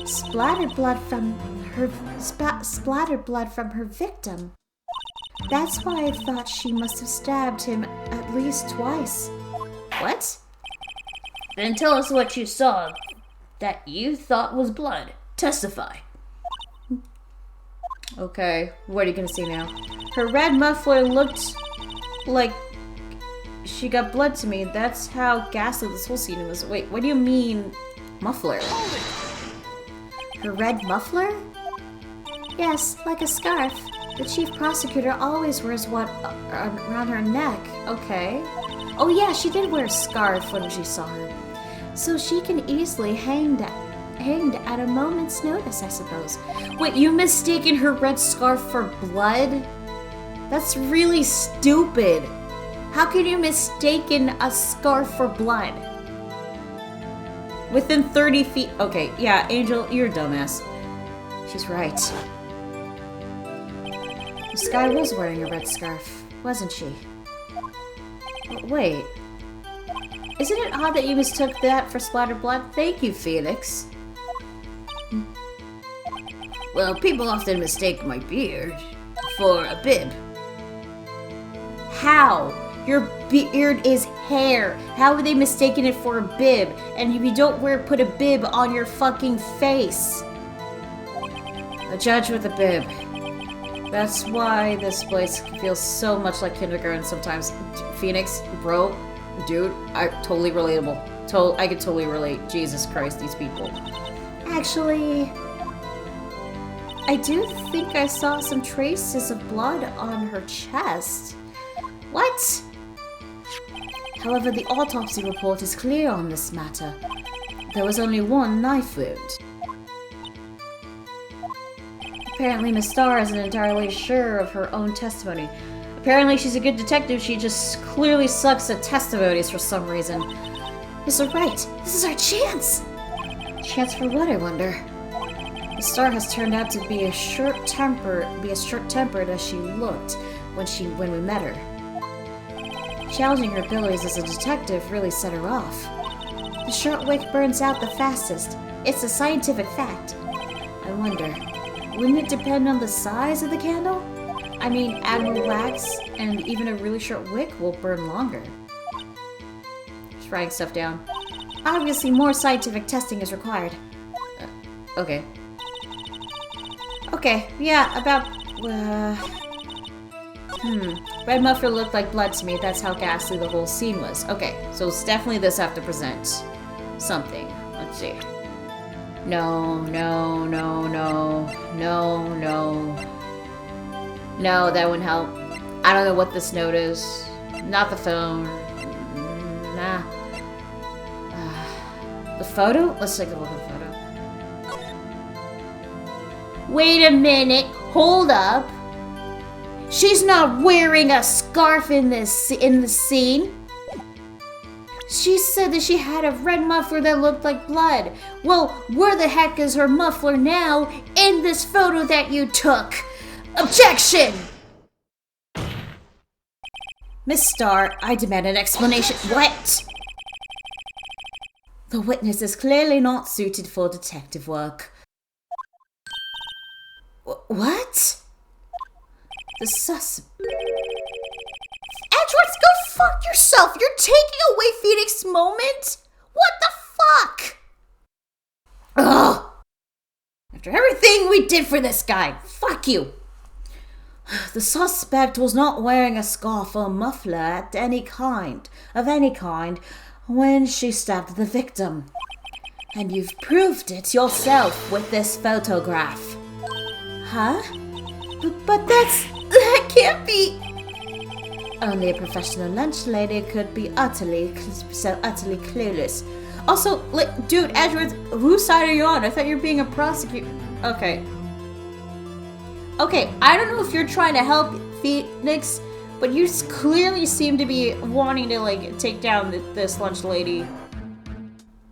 Splattered blood from her victim. That's why I thought she must have stabbed him at least twice. What? Then tell us what you saw that you thought was blood. Testify. Okay, what are you gonna see now? Her red muffler looked like she got blood to me. That's how ghastly this whole scene was. Wait, what do you mean muffler? Her red muffler? Yes, like a scarf. The chief prosecutor always wears one around her neck. Okay. Oh yeah, she did wear a scarf when she saw her. So she can easily hanged at a moment's notice, I suppose. Wait, you mistaken her red scarf for blood? That's really stupid. How can you mistaken a scarf for blood? Within 30 feet. Okay, yeah, Angel, you're a dumbass. She's right. Sky was wearing a red scarf, wasn't she? But wait. Isn't it odd that you mistook that for splattered blood? Thank you, Phoenix. Well, people often mistake my beard for a bib. How? Your beard is hair. How are they mistaking it for a bib? And if you don't put a bib on your fucking face. A judge with a bib. That's why this place feels so much like kindergarten sometimes. Phoenix, bro, dude, totally relatable. I could totally relate. Jesus Christ, these people. Actually, I do think I saw some traces of blood on her chest. What? However, the autopsy report is clear on this matter. There was only one knife wound. Apparently Miss Starr isn't entirely sure of her own testimony. Apparently she's a good detective, she just clearly sucks at testimonies for some reason. Mr. Wright, this is our chance! Chance for what, I wonder? Miss Starr has turned out to be as short-tempered as she looked when we met her. Challenging her abilities as a detective really set her off. The short wick burns out the fastest. It's a scientific fact. I wonder, wouldn't it depend on the size of the candle? I mean, Admiral Wax and even a really short wick will burn longer. Just writing stuff down. Obviously, more scientific testing is required. Okay. Okay, yeah, about... Red muffler looked like blood to me. That's how ghastly the whole scene was. Okay, so it's definitely this have to present something. Let's see. No. No, that wouldn't help. I don't know what this note is. Not the phone. Nah. The photo? Let's take a look at the photo. Wait a minute, hold up. She's not wearing a scarf in the scene. She said that she had a red muffler that looked like blood. Well, where the heck is her muffler now in this photo that you took? Objection! Miss Starr, I demand an explanation. What? The witness is clearly not suited for detective work. What? The Edgeworth, go fuck yourself! You're taking away Phoenix's moment? What the fuck? Ugh! After everything we did for this guy, fuck you! The suspect was not wearing a scarf or muffler of any kind, when she stabbed the victim. And you've proved it yourself with this photograph. Huh? But that can't be... Only a professional lunch lady could be utterly clueless. Also, like, dude, Edgeworth, whose side are you on? I thought you were being a prosecutor. Okay, I don't know if you're trying to help Phoenix, but you clearly seem to be wanting to, like, take down this lunch lady.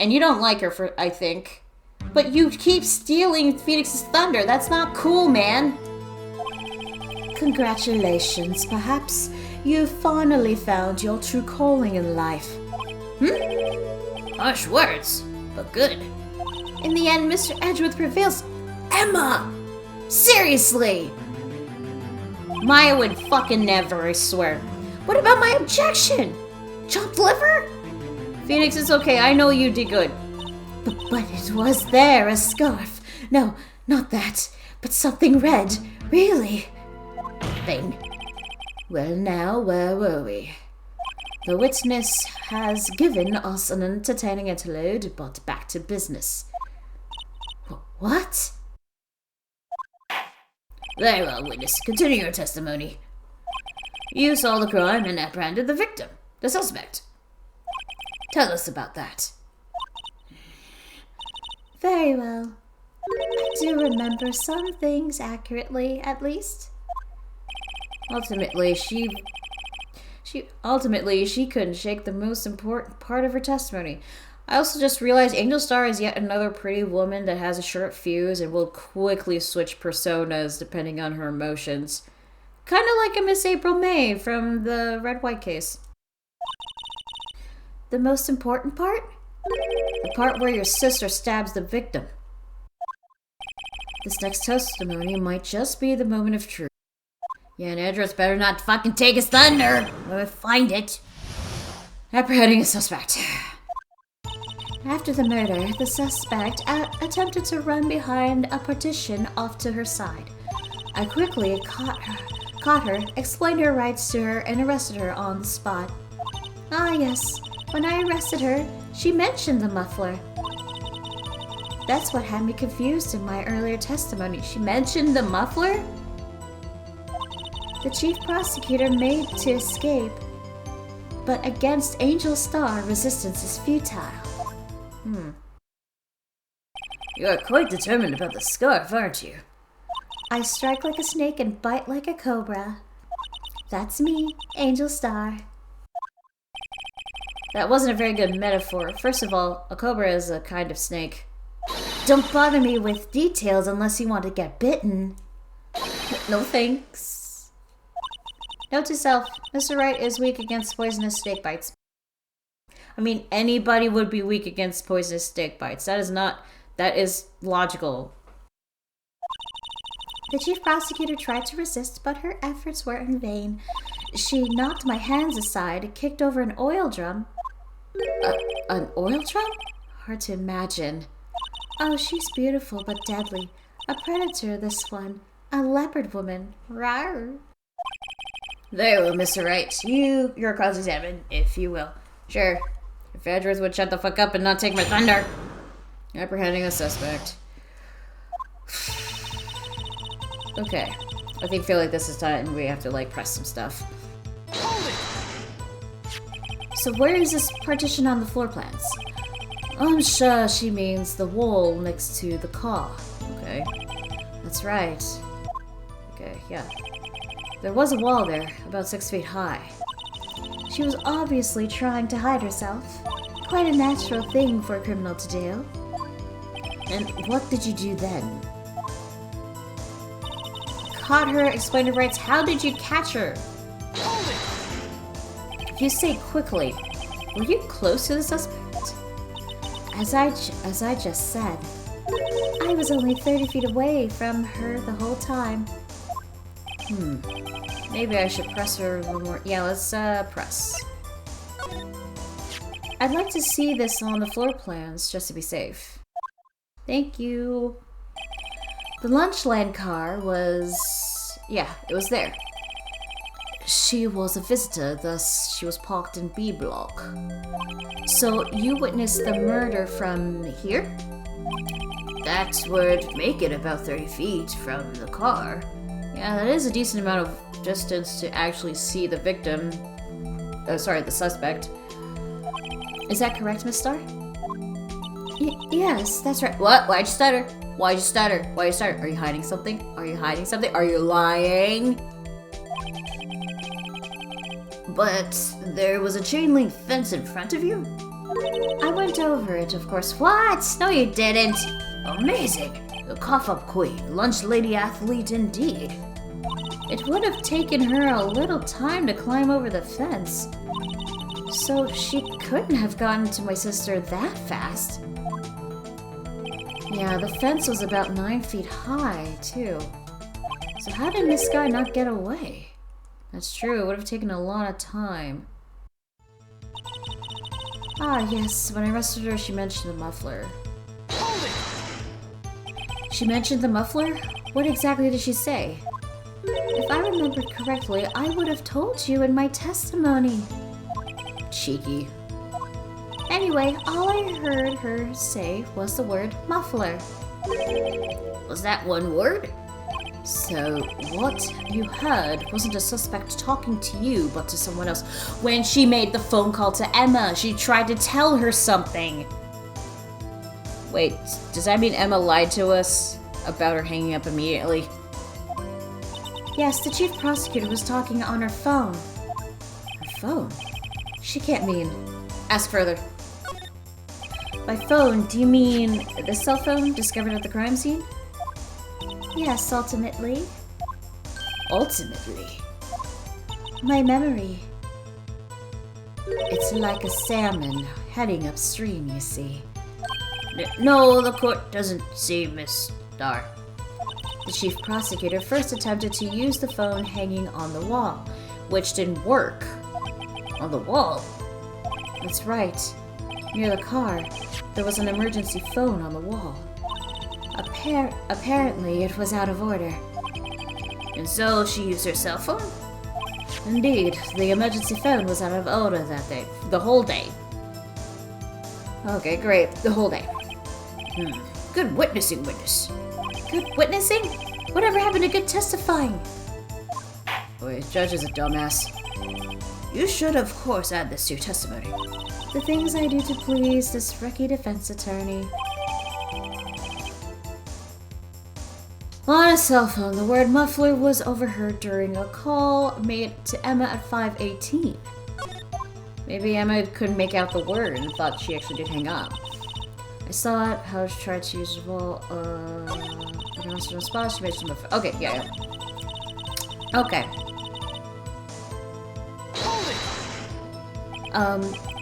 And you don't like her, I think. But you keep stealing Phoenix's thunder. That's not cool, man. Congratulations. Perhaps you finally found your true calling in life. Harsh words, but good. In the end, Mr. Edgeworth prevails. Emma! Seriously! Maya would fucking never, I swear. What about my objection? Chopped liver? Phoenix, it's okay. I know you did good. But it was there, a scarf. No, not that, but something red. Really? Thing. Well now, where were we? The witness has given us an entertaining interlude, but back to business. What? Very well, witness. Continue your testimony. You saw the crime and apprehended the victim, the suspect. Tell us about that. Very well. I do remember some things accurately, at least. Ultimately, she couldn't shake the most important part of her testimony. I also just realized Angel Star is yet another pretty woman that has a short fuse and will quickly switch personas depending on her emotions. Kind of like a Miss April May from the Red White case. The most important part? The part where your sister stabs the victim. This next testimony might just be the moment of truth. Yeah, and Edgeworth better not fucking take his thunder when we find it. Apprehending a suspect. After the murder, the suspect attempted to run behind a partition off to her side. I quickly caught her, explained her rights to her, and arrested her on the spot. Ah yes, when I arrested her, she mentioned the muffler. That's what had me confused in my earlier testimony. She mentioned the muffler? The chief prosecutor made to escape, but against Angel Star, resistance is futile. You are quite determined about the scarf, aren't you? I strike like a snake and bite like a cobra. That's me, Angel Star. That wasn't a very good metaphor. First of all, a cobra is a kind of snake. Don't bother me with details unless you want to get bitten. No thanks. Note to self, Mr. Wright is weak against poisonous snake bites. I mean, anybody would be weak against poisonous snake bites. That is logical. The chief prosecutor tried to resist, but her efforts were in vain. She knocked my hands aside, kicked over an oil drum. An oil drum? Hard to imagine. Oh, she's beautiful but deadly. A predator, this one. A leopard woman. Rawr. There we go, Mr. Wright. You're cross-examined, if you will. Sure. If Edgeworth would shut the fuck up and not take my thunder. Apprehending a suspect. Okay. I feel like this is time we have to, like, press some stuff. So where is this partition on the floor plans? I'm sure she means the wall next to the car. Okay. That's right. Okay, yeah. There was a wall there, about 6 feet high. She was obviously trying to hide herself. Quite a natural thing for a criminal to do. And what did you do then? Caught her, explained her rights. How did you catch her? You say quickly. Were you close to the suspect? As I just said, I was only 30 feet away from her the whole time. Maybe I should press her a little more. Yeah, let's press. I'd like to see this on the floor plans, just to be safe. Thank you. The Lunchland car was... yeah, it was there. She was a visitor, thus she was parked in B block. So you witnessed the murder from here? That would make it about 30 feet from the car. Yeah, that is a decent amount of distance to actually see the victim. The suspect. Is that correct, Miss Star? Yes, that's right. What? Why'd you stutter? Why'd you stutter? Why'd you stutter? Are you hiding something? Are you hiding something? Are you lying? But there was a chain link fence in front of you? I went over it, of course. What? No, you didn't. Amazing. The cough-up queen, lunch lady athlete indeed. It would have taken her a little time to climb over the fence. So she couldn't have gotten to my sister that fast. Yeah, the fence was about 9 feet high, too. So how did this guy not get away? That's true, it would have taken a lot of time. Ah, yes, when I arrested her, she mentioned the muffler. She mentioned the muffler? What exactly did she say? If I remember correctly, I would have told you in my testimony. Cheeky. Anyway, all I heard her say was the word muffler. Was that one word? So, what you heard wasn't a suspect talking to you, but to someone else. When she made the phone call to Emma, she tried to tell her something. Wait, does that mean Emma lied to us about her hanging up immediately? Yes, the chief prosecutor was talking on her phone. Her phone? She can't mean... Ask further. By phone, do you mean the cell phone discovered at the crime scene? Yes, ultimately. Ultimately? My memory. It's like a salmon heading upstream, you see. No, the court doesn't see Miss Star. The chief prosecutor first attempted to use the phone hanging on the wall, which didn't work. On the wall? That's right. Near the car, there was an emergency phone on the wall. Apparently, it was out of order. And so she used her cell phone? Indeed, the emergency phone was out of order that day. The whole day? Okay, great. The whole day. Good witnessing, witness. Good witnessing? Whatever happened to good testifying? Boy, the judge is a dumbass. You should, of course, add this to your testimony. The things I do to please this rookie defense attorney. On a cell phone, the word muffler was overheard during a call made to Emma at 5:18. Maybe Emma couldn't make out the word and thought she actually did hang up. I saw it, how she tried to use the ball, response, she mentioned the okay, yeah. Okay.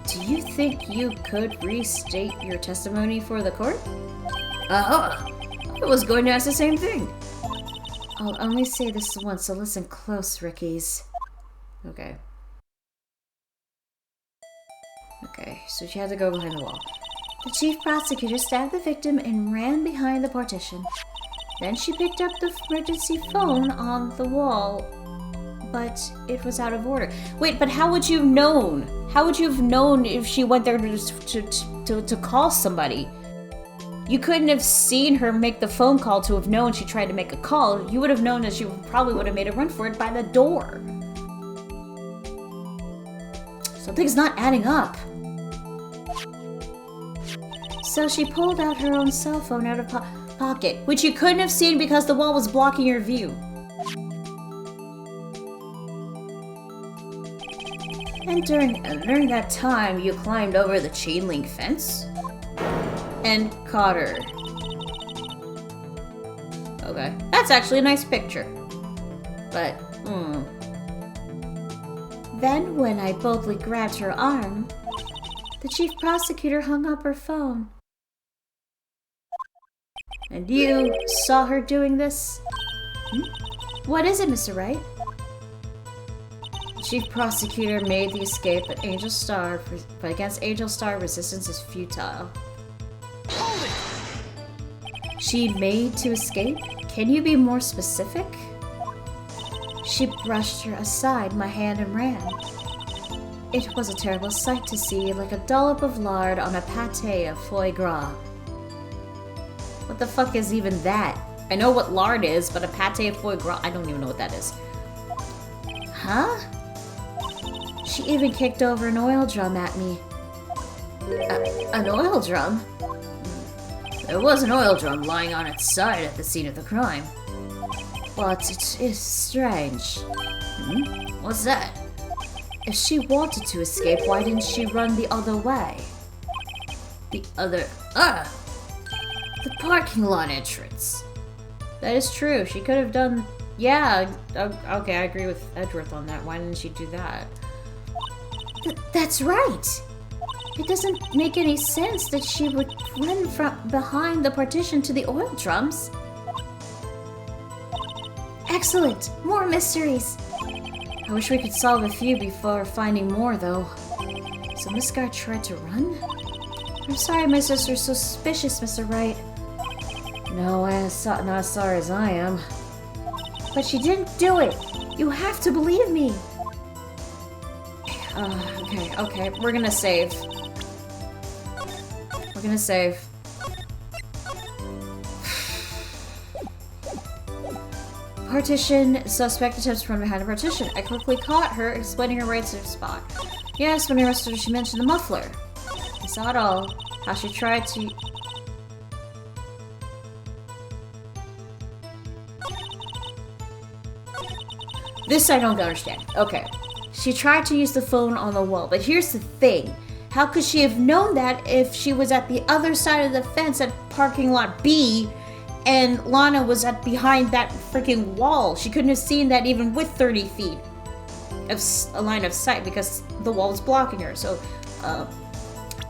Do you think you could restate your testimony for the court? Uh-huh. I was going to ask the same thing. I'll only say this once, so listen close, Rickies. Okay. Okay, so she had to go behind the wall. The chief prosecutor stabbed the victim and ran behind the partition. Then she picked up the emergency phone on the wall, but it was out of order. Wait, but how would you have known? How would you have known if she went there to call somebody? You couldn't have seen her make the phone call to have known she tried to make a call. You would have known that she probably would have made a run for it by the door. Something's not adding up. So she pulled out her own cell phone out of pocket, which you couldn't have seen because the wall was blocking your view. And during that time, you climbed over the chain link fence and caught her. Okay, that's actually a nice picture. But, Then, when I boldly grabbed her arm, the chief prosecutor hung up her phone. And you saw her doing this? What is it, Mr. Wright? The chief prosecutor made the escape, but against Angel Star, resistance is futile. She made to escape? Can you be more specific? She brushed her aside, my hand, and ran. It was a terrible sight to see, like a dollop of lard on a pâté of foie gras. What the fuck is even that? I know what lard is, but a pâté of foie gras, I don't even know what that is. Huh? She even kicked over an oil drum at me. An oil drum? There was an oil drum lying on its side at the scene of the crime. But it is strange. What's that? If she wanted to escape, why didn't she run the other way? The parking lot entrance. That is true. She could have done... Yeah, okay, I agree with Edgeworth on that. Why didn't she do that? That's right! It doesn't make any sense that she would run from behind the partition to the oil drums. Excellent! More mysteries! I wish we could solve a few before finding more, though. So Miss Gar tried to run? I'm sorry my sister's so suspicious, Mr. Wright. No, not as sorry as I am. But she didn't do it! You have to believe me! Okay, we're gonna save. We're gonna save. Partition. Suspect attempts to run behind a partition. I quickly caught her, explaining her right to the spot. Yes, when I arrested her, she mentioned the muffler. I saw it all. How she tried to... This I don't understand. Okay. She tried to use the phone on the wall, but here's the thing. How could she have known that if she was at the other side of the fence at parking lot B and Lana was behind that freaking wall? She couldn't have seen that even with 30 feet of a line of sight because the wall was blocking her. So,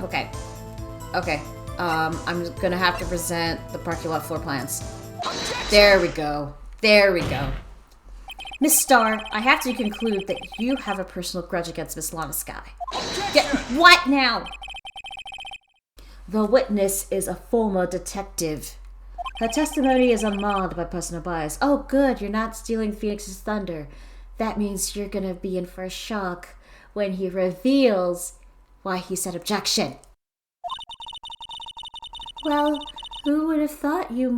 okay. I'm gonna have to present the parking lot floor plans. There we go. Miss Starr, I have to conclude that you have a personal grudge against Miss Lana Sky. What now? The witness is a former detective. Her testimony is unmarred by personal bias. Oh, good, you're not stealing Phoenix's thunder. That means you're gonna be in for a shock when he reveals why he said objection. Well, who would have thought you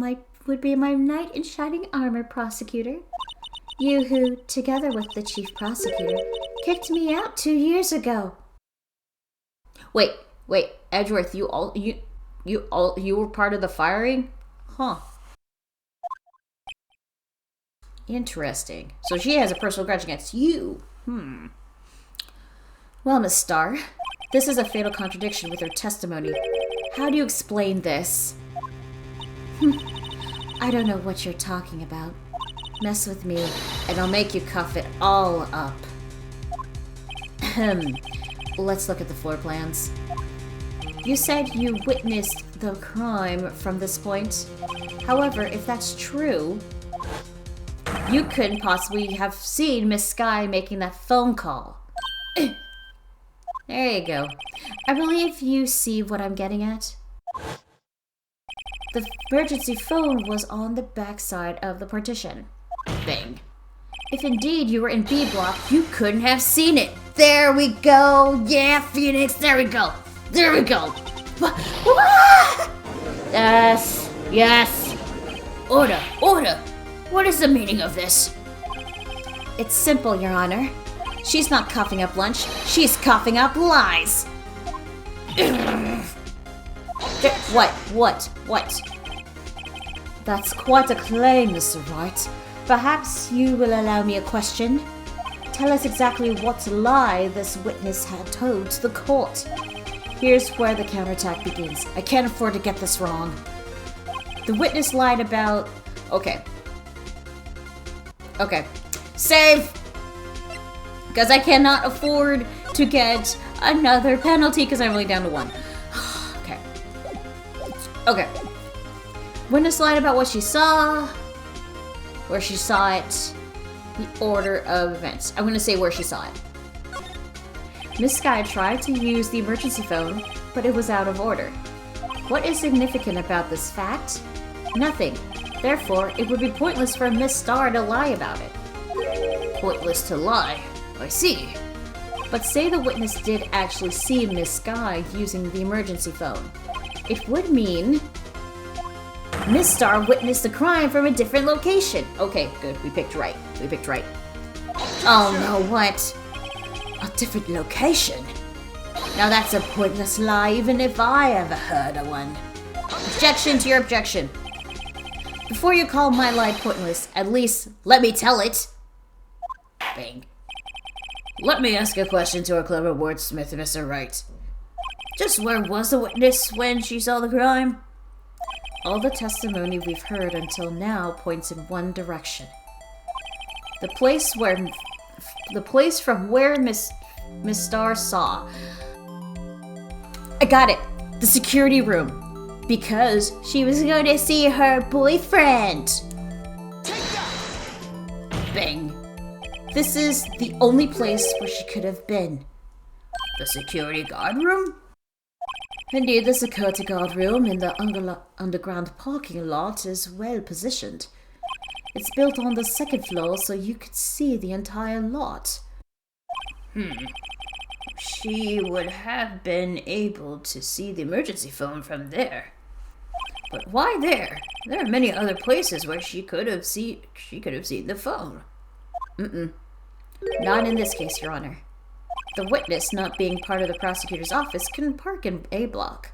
would be my knight in shining armor, prosecutor? You who, together with the chief prosecutor, kicked me out 2 years ago. Wait, Edgeworth, you were part of the firing? Huh. Interesting. So she has a personal grudge against you. Well, Miss Starr, this is a fatal contradiction with her testimony. How do you explain this? I don't know what you're talking about. Mess with me, and I'll make you cough it all up. Let's look at the floor plans. You said you witnessed the crime from this point. However, if that's true, You couldn't possibly have seen Miss Sky making that phone call. There you go. I believe you see what I'm getting at. The emergency phone was on the backside of the partition. Bang. If indeed you were in B block, you couldn't have seen it. There we go. Yeah, Phoenix. There we go. There we go. Yes. Yes. Order. Order. What is the meaning of this? It's simple, Your Honor. She's not coughing up lunch. She's coughing up lies. What? That's quite a claim, Mr. Wright. Perhaps you will allow me a question? Tell us exactly what lie this witness had told to the court. Here's where the counterattack begins. I can't afford to get this wrong. The witness lied about... Okay. Save! Because I cannot afford to get another penalty because I'm only down to one. Okay. Witness lied about what she saw, where she saw it, the order of events. I'm going to say where she saw it. Miss Sky tried to use the emergency phone, but it was out of order. What is significant about this fact? Nothing. Therefore, it would be pointless for Miss Starr to lie about it. Pointless to lie. I see. But say the witness did actually see Miss Sky using the emergency phone. It would mean Miss Starr witnessed the crime from a different location. Okay, good. We picked right. Oh no, what? A different location? Now that's a pointless lie, even if I ever heard of one. Objection to your objection. Before you call my lie pointless, at least let me tell it. Bang. Let me ask a question to our clever wordsmith, Mr. Wright. Just where was the witness when she saw the crime? All the testimony we've heard until now points in one direction. The place from where Miss Starr saw. I got it. The security room. Because she was going to see her boyfriend. Bang. This is the only place where she could have been. The security guard room? Indeed, the security guard room in the underground parking lot is well positioned. It's built on the second floor so you could see the entire lot. She would have been able to see the emergency phone from there. But why there? There are many other places where she could have seen the phone. Not in this case, Your Honor. The witness, not being part of the prosecutor's office, couldn't park in A block.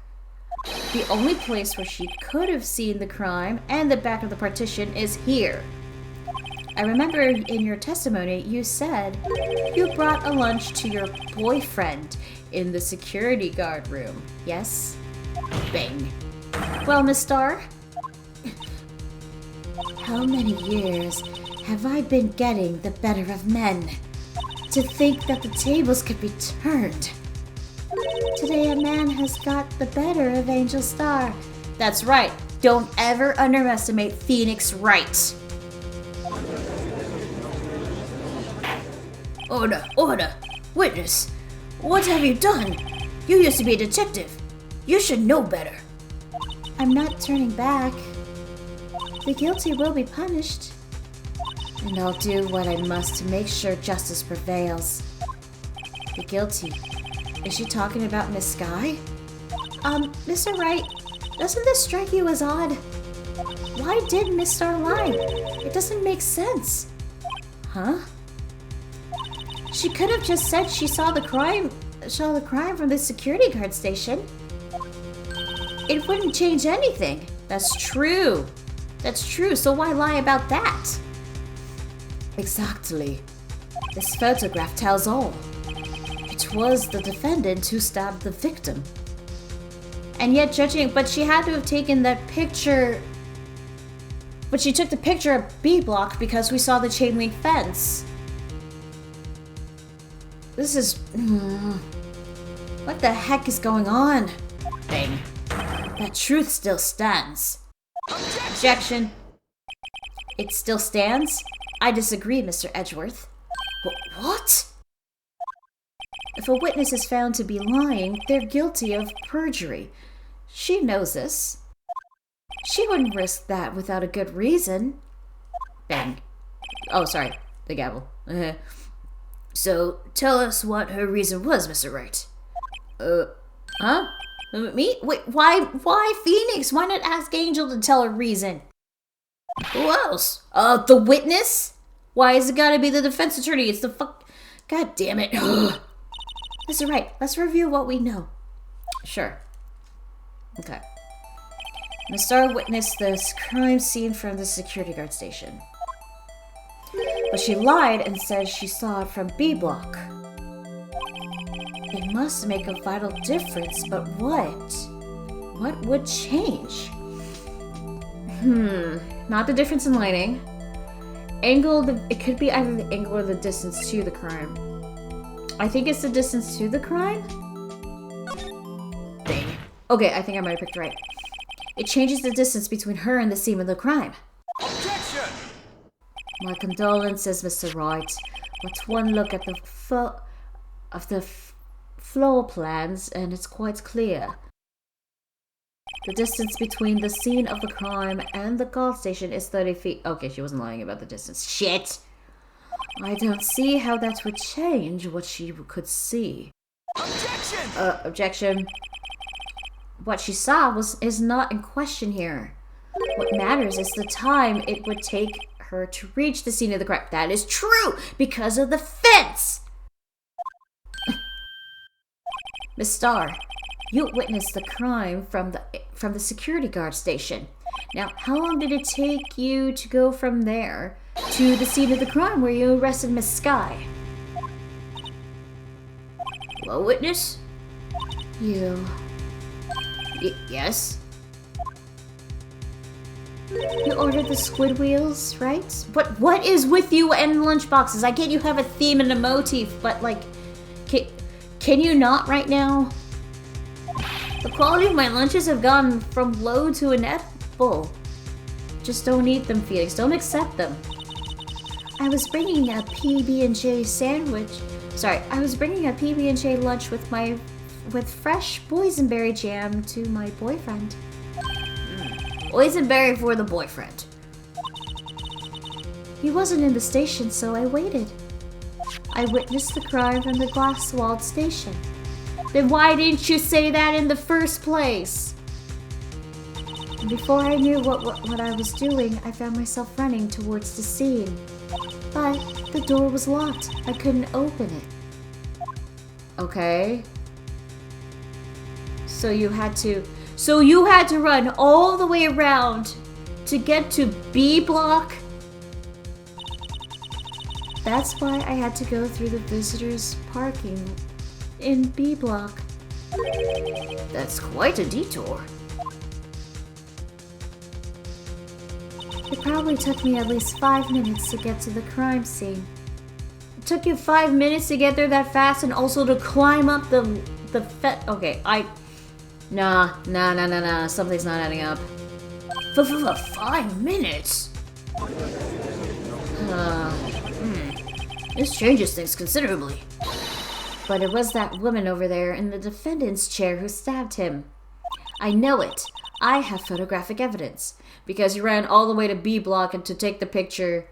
The only place where she could have seen the crime and the back of the partition is here. I remember in your testimony you said you brought a lunch to your boyfriend in the security guard room, yes? Bang. Well, Miss Starr, how many years have I been getting the better of men? To think that the tables could be turned. Today a man has got the better of Angel Starr. That's right. Don't ever underestimate Phoenix Wright. Order. Witness, what have you done? You used to be a detective. You should know better. I'm not turning back. The guilty will be punished. And I'll do what I must to make sure justice prevails. The guilty. Is she talking about Miss Sky? Mr. Wright, doesn't this strike you as odd? Why did Miss Starr lie? It doesn't make sense. Huh? She could have just said she saw the crime from the security guard station. It wouldn't change anything. That's true. So why lie about that? Exactly. This photograph tells all. It was the defendant who stabbed the victim. And yet but she had to have taken that picture. But she took the picture of B block because we saw the chain link fence. This is... what the heck is going on? Bang. That truth still stands. Objection. It still stands? I disagree, Mr. Edgeworth. What? If a witness is found to be lying, they're guilty of perjury. She knows this. She wouldn't risk that without a good reason. Bang. Oh, sorry. The gavel. So, tell us what her reason was, Mr. Wright. Huh? Me? Wait, why Phoenix? Why not ask Angel to tell her reason? Who else? The witness? Why has it gotta be the defense attorney? It's the fuck... God damn it. Mr. Wright, let's review what we know. Sure. Okay. Ms. Starr witnessed this crime scene from the security guard station. But she lied and said she saw it from B block. It must make a vital difference, but what? What would change? Not the difference in lighting. It could be either the angle or the distance to the crime. I think it's the distance to the crime? Dang it. Okay, I think I might have picked right. It changes the distance between her and the scene of the crime. Objection! My condolences, Mr. Wright. But one look at the floor plans and it's quite clear. The distance between the scene of the crime and the guard station is 30 feet. Okay, she wasn't lying about the distance. Shit! I don't see how that would change what she could see. Objection! Objection. What she saw is not in question here. What matters is the time it would take her to reach the scene of the crime. That is true, because of the fence! Miss Starr, you witnessed the crime from the security guard station. Now, how long did it take you to go from there to the scene of the crime where you arrested Miss Sky? Hello, witness? You... Yes? You ordered the squid wheels, right? What is with you and lunchboxes? I get you have a theme and a motif, but like... Can you not right now? The quality of my lunches have gone from low to inedible. Just don't eat them, Phoenix. Don't accept them. I was bringing a PB&J sandwich. Sorry, I was bringing a PB&J lunch with fresh boysenberry jam to my boyfriend. Boysenberry for the boyfriend. He wasn't in the station, so I waited. I witnessed the crime from the glass-walled station. Then why didn't you say that in the first place? Before I knew what I was doing, I found myself running towards the scene. But the door was locked. I couldn't open it. Okay. So you had to run all the way around to get to B block? That's why I had to go through the visitors' parking in B block. That's quite a detour. It probably took me at least 5 minutes to get to the crime scene. It took you 5 minutes to get there that fast and also to climb up the okay, Nah. Something's not adding up. 5 minutes? This changes things considerably. But it was that woman over there in the defendant's chair who stabbed him. I know it. I have photographic evidence. Because you ran all the way to B block and to take the picture,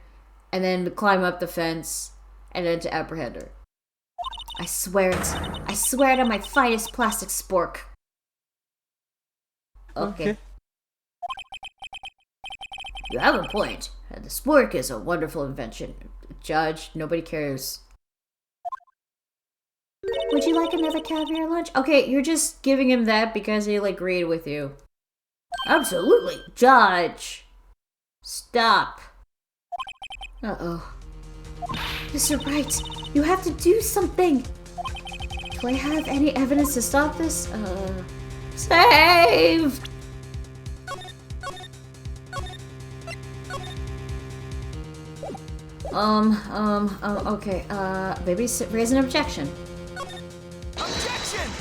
and then to climb up the fence, and then to apprehend her. I swear it. I swear it on my finest plastic spork. Okay. You have a point. The spork is a wonderful invention. Judge, nobody cares. Would you like another caviar lunch? Okay, you're just giving him that because he agreed with you. Absolutely. Judge. Stop. Uh-oh. Mr. Wright, you have to do something. Do I have any evidence to stop this? Save! Okay, maybe raise an objection. Objection!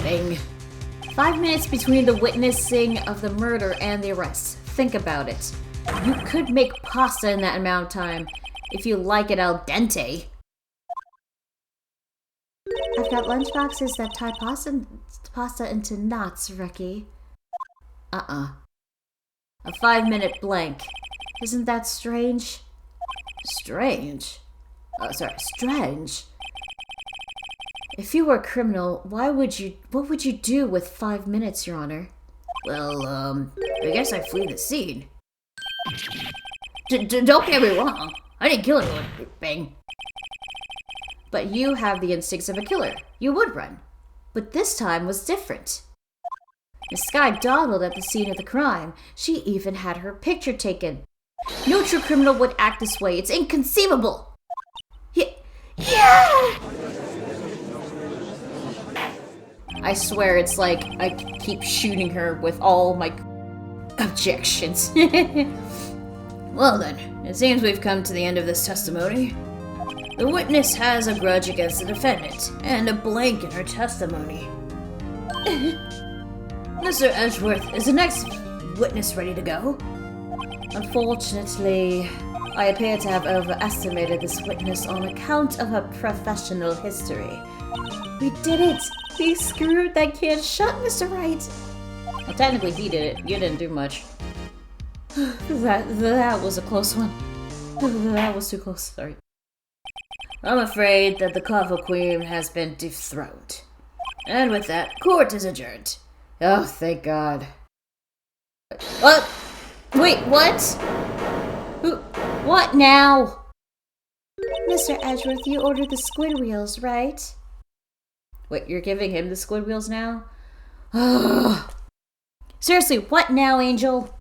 Bing. 5 minutes between the witnessing of the murder and the arrest. Think about it. You could make pasta in that amount of time, if you like it al dente. I've got lunchboxes that tie pasta into knots, Rookie. A 5-minute blank. Isn't that strange? Strange. Strange. If you were a criminal, what would you do with 5 minutes, Your Honor? Well, I guess I flee the scene. Don't get me wrong. I didn't kill anyone. Bang. But you have the instincts of a killer. You would run. But this time was different. Miss Sky dawdled at the scene of the crime. She even had her picture taken. No true criminal would act this way. It's inconceivable. Yeah! I swear it's like I keep shooting her with all my objections. Well then, it seems we've come to the end of this testimony. The witness has a grudge against the defendant, and a blank in her testimony. Mr. Edgeworth, is the next witness ready to go? Unfortunately, I appear to have overestimated this witness on account of her professional history. We did it! We screwed that kid shut, Mr. Wright! Well, technically he did it. You didn't do much. That was a close one. That was too close, sorry. I'm afraid that the Clavo Queen has been dethroned. And with that, court is adjourned. Oh, thank God. What? Wait, what? Who? What now? Mr. Edgeworth, you ordered the squid wheels, right? Wait, you're giving him the squid wheels now? Seriously, what now, Angel?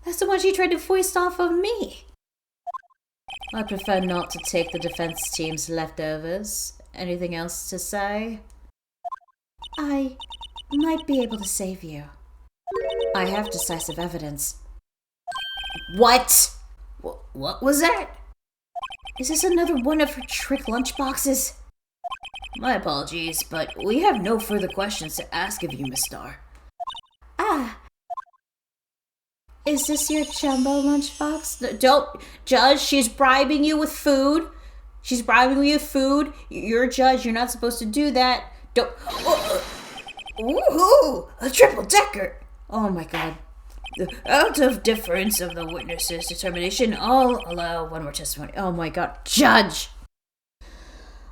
That's the one she tried to foist off of me. I prefer not to take the defense team's leftovers. Anything else to say? I might be able to save you. I have decisive evidence. What? What was that? Is this another one of her trick lunchboxes? My apologies, but we have no further questions to ask of you, Miss Starr. Ah. Is this your jumbo lunchbox? Don't judge. She's bribing you with food. She's bribing you with food. You're a judge. You're not supposed to do that. Don't. Ooh, a triple decker. Oh my God. Out of deference of the witness's determination, I'll allow one more testimony. Oh my God, judge.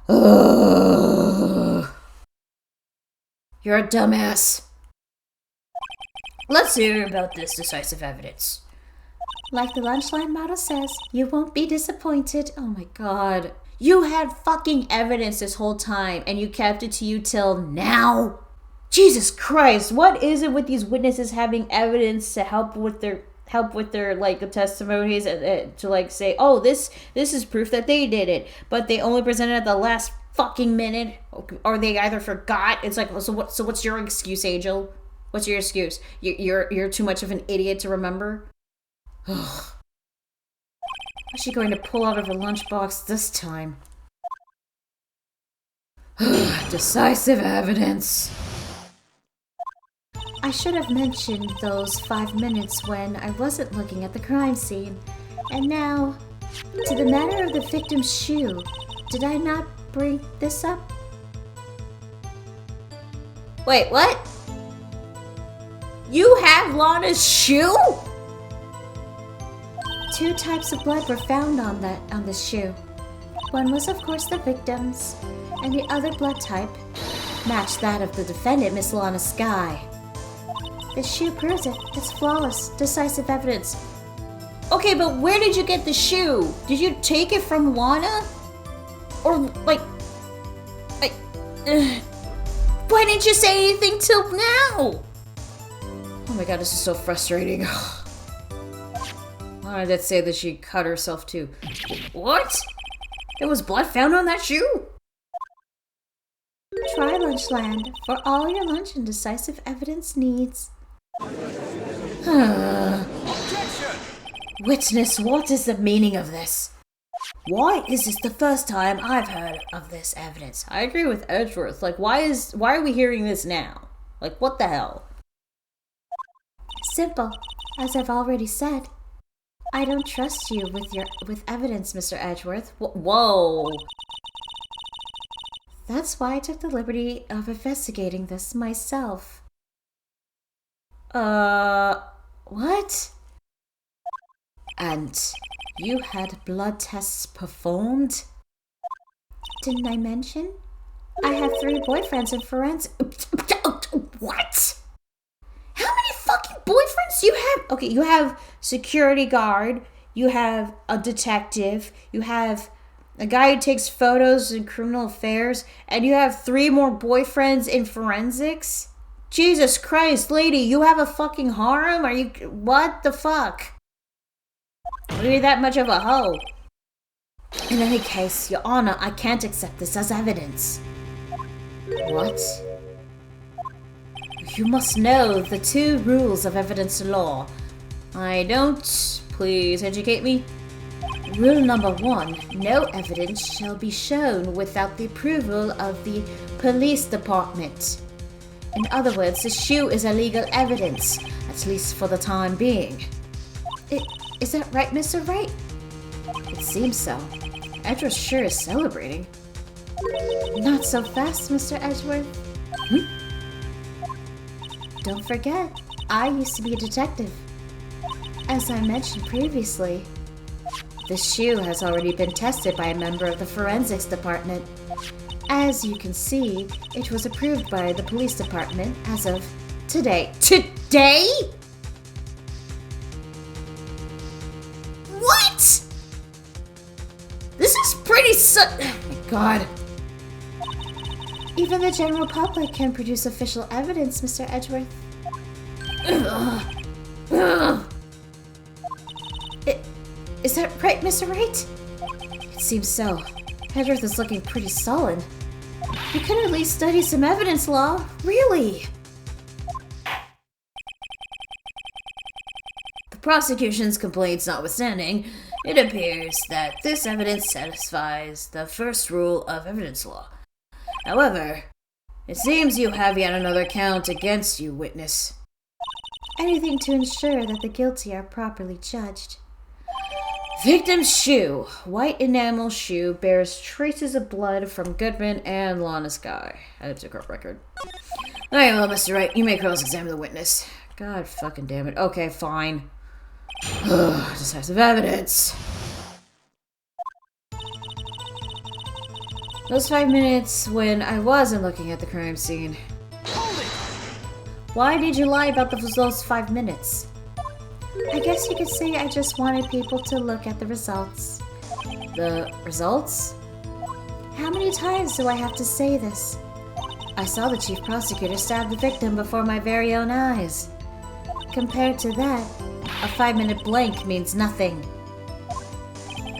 You're a dumbass. Let's hear about this decisive evidence. Like the lunchline motto says, you won't be disappointed. Oh my God. You had fucking evidence this whole time and you kept it to you till now? Jesus Christ, what is it with these witnesses having evidence to help with their like testimonies and to like say, oh, this is proof that they did it, but they only presented at the last fucking minute, or they either forgot. It's like, so what's your excuse, Angel? What's your excuse? You're too much of an idiot to remember? What's she going to pull out of her lunchbox this time? Decisive evidence. I should have mentioned those 5 minutes when I wasn't looking at the crime scene. And now, to the matter of the victim's shoe. Did I not bring this up? Wait, what? You have Lana's shoe? 2 types of blood were found on this shoe. One was, of course, the victim's, and the other blood type matched that of the defendant, Miss Lana Sky. The shoe proves it. It's flawless, decisive evidence. Okay, but where did you get the shoe? Did you take it from Lana? Or, like... why didn't you say anything till now? Oh my God, this is so frustrating. Why did it say that she cut herself too? What? There was blood found on that shoe? Try Lunchland for all your lunch and decisive evidence needs. Objection! Witness, what is the meaning of this? Why is this the first time I've heard of this evidence? I agree with Edgeworth. Like, why are we hearing this now? Like, what the hell? Simple. As I've already said, I don't trust you with evidence, Mr. Edgeworth. Whoa. That's why I took the liberty of investigating this myself. What? And you had blood tests performed? Didn't I mention? I have 3 boyfriends in forensics. What? How many fucking boyfriends do you have? Okay, you have security guard, you have a detective, you have a guy who takes photos in criminal affairs, and you have 3 more boyfriends in forensics? Jesus Christ, lady, you have a fucking harem? Are you... What the fuck? Are you that much of a hoe? In any case, Your Honor, I can't accept this as evidence. What? You must know the 2 rules of evidence law. I don't. Please educate me. Rule number 1. No evidence shall be shown without the approval of the police department. In other words, the shoe is illegal evidence, at least for the time being. Is that right, Mr. Wright? It seems so. Edgeworth sure is celebrating. Not so fast, Mr. Edgeworth. Don't forget, I used to be a detective. As I mentioned previously, the shoe has already been tested by a member of the forensics department. As you can see, it was approved by the police department as of today. Today? What? This is pretty oh my god. Even the general public can produce official evidence, Mr. Edgeworth. Is that right, Mr. Wright? It seems so. Edgeworth is looking pretty sullen. You could at least study some evidence law. Really? The prosecution's complaints notwithstanding, it appears that this evidence satisfies the first rule of evidence law. However, it seems you have yet another count against you, witness. Anything to ensure that the guilty are properly judged. Victim's shoe. White enamel shoe bears traces of blood from Goodman and Lana Sky. Added to court record. Alright, well, Mr. Wright, you may cross-examine the witness. God fucking damn it. Okay, fine. Decisive evidence. Those 5 minutes when I wasn't looking at the crime scene. Hold it! Why did you lie about those 5 minutes? I guess you could say I just wanted people to look at the results. The results? How many times do I have to say this? I saw the chief prosecutor stab the victim before my very own eyes. Compared to that, a 5-minute blank means nothing.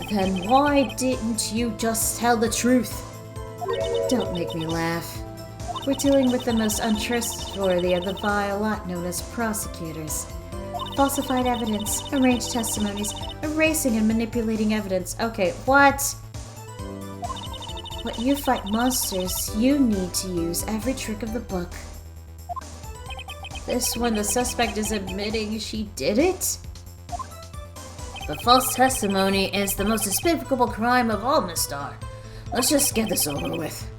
Then why didn't you just tell the truth? Don't make me laugh. we're dealing with the most untrustworthy of the vile lot known as prosecutors. Falsified evidence, arranged testimonies, erasing and manipulating evidence. Okay, what? When you fight monsters, you need to use every trick of the book. This when the suspect is admitting she did it? The false testimony is the most despicable crime of all, Miss Starr. Let's just get this over with.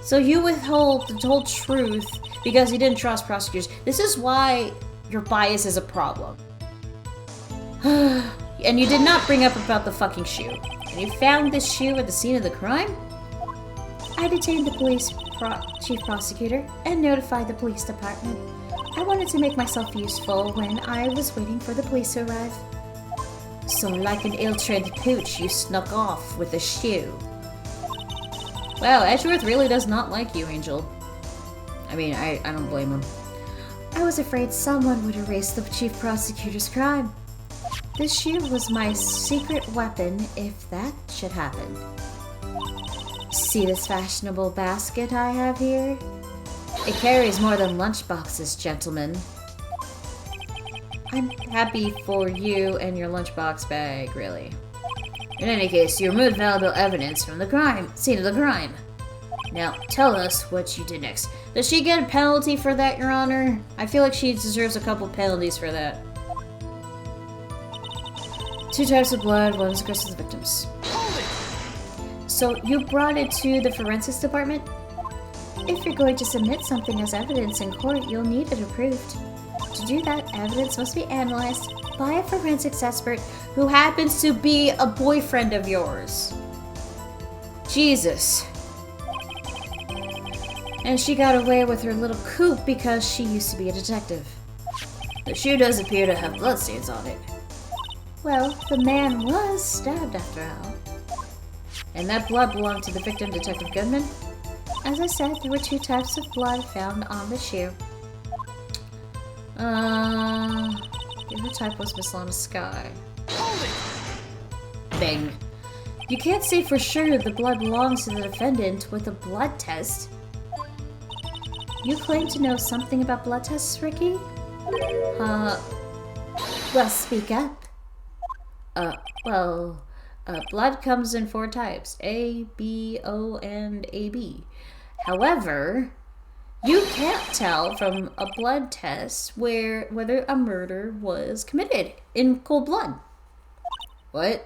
So you withhold the whole truth because you didn't trust prosecutors. This is why your bias is a problem. And you did not bring up about the fucking shoe. And you found this shoe at the scene of the crime? I detained the police chief prosecutor and notified the police department. I wanted to make myself useful when I was waiting for the police to arrive. So like an ill-trained pooch, you snuck off with a shoe. Wow, Edgeworth really does not like you, Angel. I mean, I don't blame him. I was afraid someone would erase the chief prosecutor's crime. This shoe was my secret weapon if that should happen. See this fashionable basket I have here? It carries more than lunchboxes, gentlemen. I'm happy for you and your lunchbox bag, really. In any case, you removed valuable evidence from the scene of the crime. Now, tell us what you did next. Does she get a penalty for that, Your Honor? I feel like she deserves a couple penalties for that. 2 types of blood, one is aggressive to the victims. So, you brought it to the forensics department? If you're going to submit something as evidence in court, you'll need it approved. To do that, evidence must be analyzed by a forensics expert Who happens to be a boyfriend of yours. Jesus. and she got away with her little coup because she used to be a detective. The shoe does appear to have bloodstains on it. Well, the man was stabbed after all. And that blood belonged to the victim, Detective Goodman? As I said, there were 2 types of blood found on the shoe. The other type was Miss Lana Sky. Bang. You can't say for sure the blood belongs to the defendant with a blood test. You claim to know something about blood tests, Ricky? Well, speak up. Blood comes in 4 types. A, B, O, and AB. However, you can't tell from a blood test whether a murder was committed in cold blood. What?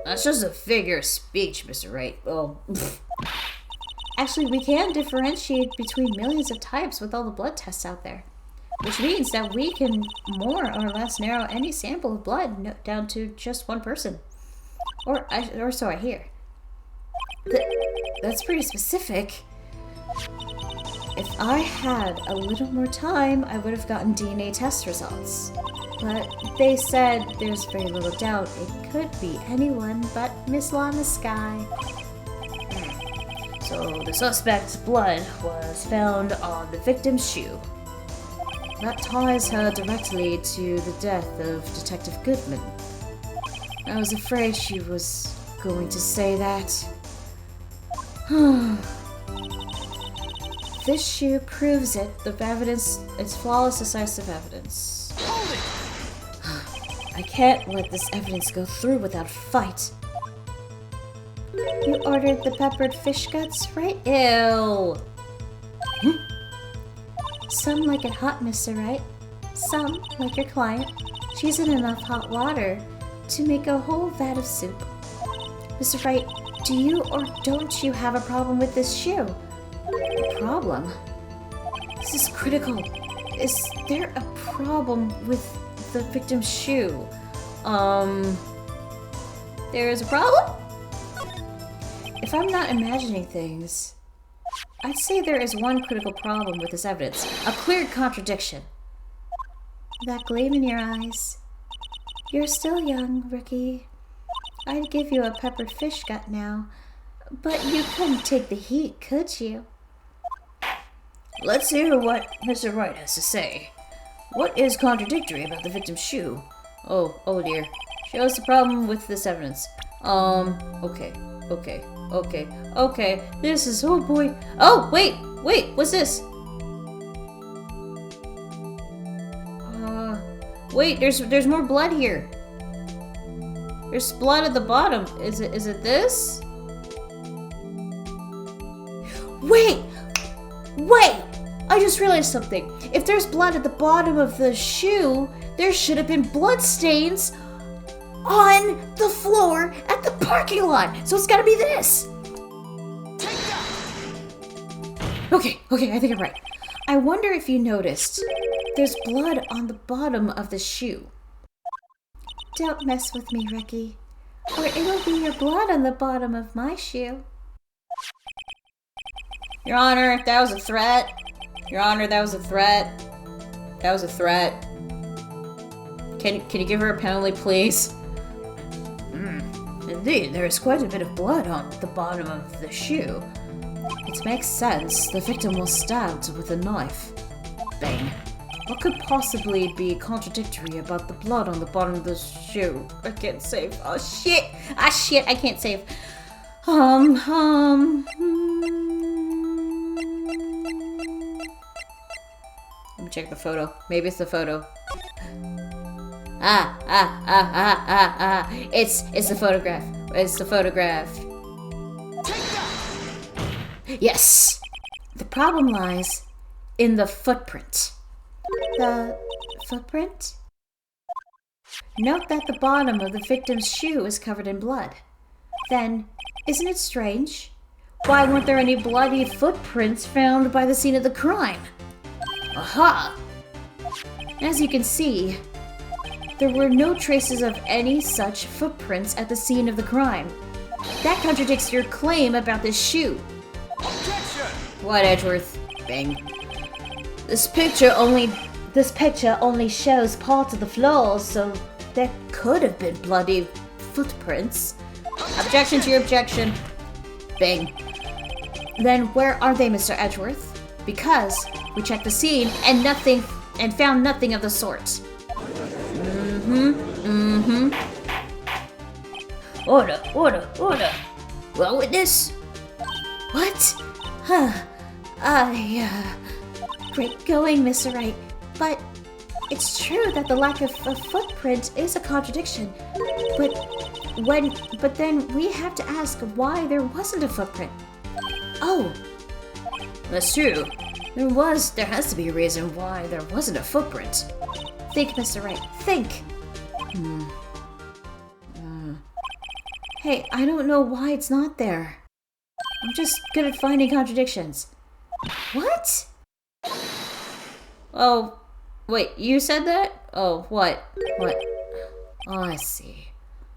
That's just a figure of speech, Mr. Wright. Oh. Actually, we can differentiate between millions of types with all the blood tests out there. Which means that we can more or less narrow any sample of blood down to just one person. Or so I hear. That's pretty specific. If I had a little more time, I would have gotten DNA test results. But they said there's very little doubt it could be anyone but Miss Lana Sky. So the suspect's blood was found on the victim's shoe. That ties her directly to the death of Detective Goodman. I was afraid she was going to say that. This shoe proves it. The evidence, it's flawless, decisive evidence. I can't let this evidence go through without a fight. You ordered the peppered fish guts, right? Ew! Some like it hot, Mr. Wright. Some, like your client, she's in enough hot water to make a whole vat of soup. Mr. Wright, do you or don't you have a problem with this shoe? A problem? This is critical. Is there a problem with the victim's shoe? There is a problem? If I'm not imagining things, I'd say there is one critical problem with this evidence. A clear contradiction. That gleam in your eyes. You're still young, Ricky. I'd give you a peppered fish gut now, but you couldn't take the heat, could you? Let's hear what Mr. Wright has to say. What is contradictory about the victim's shoe? Oh dear. Show us the problem with this evidence. Okay. This is, oh boy. Oh, wait, what's this? Wait, there's more blood here. There's blood at the bottom. Is it this? Wait! I just realized something. If there's blood at the bottom of the shoe, there should have been blood stains on the floor at the parking lot. So it's gotta be this. Okay, I think I'm right. I wonder if you noticed. There's blood on the bottom of the shoe. Don't mess with me, Ricky, or it'll be your blood on the bottom of my shoe. Your Honor, that was a threat. Your Honor, that was a threat. That was a threat. Can you give her a penalty, please? Indeed, there is quite a bit of blood on the bottom of the shoe. It makes sense. The victim was stabbed with a knife. Bang. What could possibly be contradictory about the blood on the bottom of the shoe? I can't save. Oh shit! Ah shit! I can't save. Let me check the photo. Maybe it's the photo. It's the photograph. It's the photograph. Yes! The problem lies in the footprint. The footprint? Note that the bottom of the victim's shoe is covered in blood. Then, isn't it strange? Why weren't there any bloody footprints found by the scene of the crime? Aha! As you can see, there were no traces of any such footprints at the scene of the crime. That contradicts your claim about this shoe. Objection! What, Edgeworth? Bang. This picture only shows parts of the floor, so there could have been bloody footprints. Objection to your objection. Bang. Then where are they, Mr. Edgeworth? Because we checked the scene and found nothing of the sort. Order. Well, witness. What? Great going, Mr. Wright. But it's true that the lack of a footprint is a contradiction. But then we have to ask why there wasn't a footprint. Oh, that's true. There has to be a reason why there wasn't a footprint. Think, Mr. Wright. Think. Hey, I don't know why it's not there. I'm just good at finding contradictions. What? Oh, wait, you said that? Oh, what? What? Oh, I see.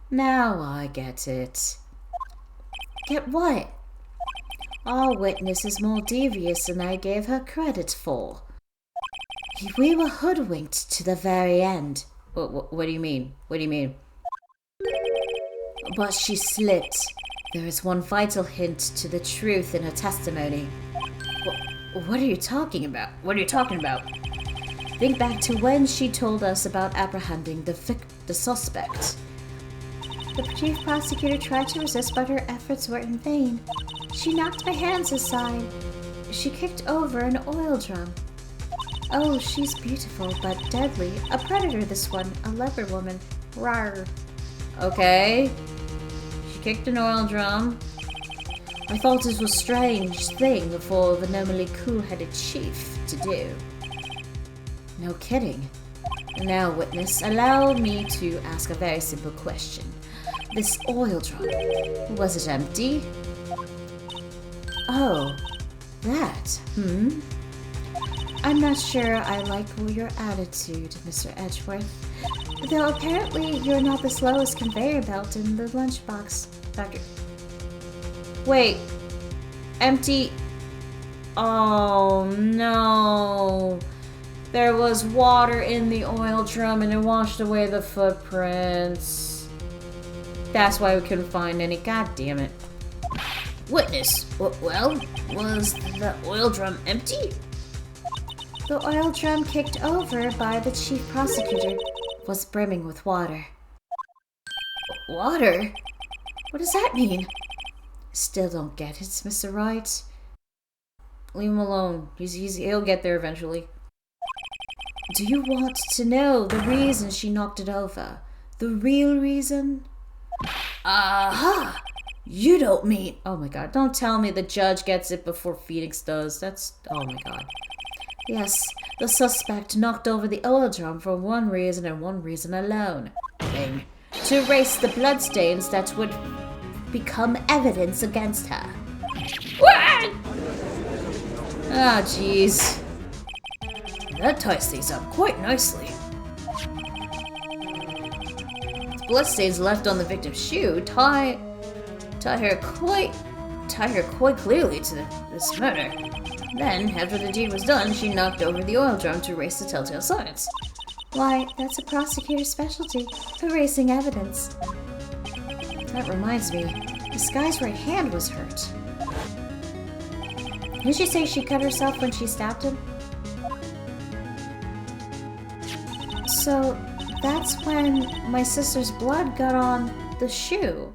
Now I get it. Get what? Our witness is more devious than I gave her credit for. We were hoodwinked to the very end. What do you mean? What do you mean? But she slipped. There is one vital hint to the truth in her testimony. What are you talking about? What are you talking about? Think back to when she told us about apprehending the suspect. The chief prosecutor tried to resist, but her efforts were in vain. She knocked my hands aside. She kicked over an oil drum. Oh, she's beautiful, but deadly. A predator, this one. A leopard woman. Rawr. Okay. She kicked an oil drum. I thought it was a strange thing for the normally cool-headed chief to do. No kidding. Now, witness, allow me to ask a very simple question. This oil drum, was it empty? Oh, that, I'm not sure I like your attitude, Mr. Edgeworth. Though apparently you're not the slowest conveyor belt in the lunchbox. Wait. Empty. Oh no. There was water in the oil drum and it washed away the footprints. That's why we couldn't find any. God damn it. Witness. Well, was the oil drum empty? The oil drum kicked over by the chief prosecutor was brimming with water. Water? What does that mean? Still don't get it, Mr. Wright. Leave him alone. He'll get there eventually. Do you want to know the reason she knocked it over? The real reason? Aha! You don't mean... Oh my god, don't tell me the judge gets it before Phoenix does. That's... Oh my god. Yes, the suspect knocked over the oil drum for one reason and one reason alone. Bang. To erase the bloodstains that would become evidence against her. What? Ah, jeez. That ties things up quite nicely. The bloodstains left on the victim's shoe tie her quite clearly to this murder. Then, after the deed was done, she knocked over the oil drum to erase the telltale signs. Why, that's a prosecutor's specialty, erasing evidence. That reminds me, this guy's right hand was hurt. Did she say she cut herself when she stabbed him? So that's when my sister's blood got on the shoe.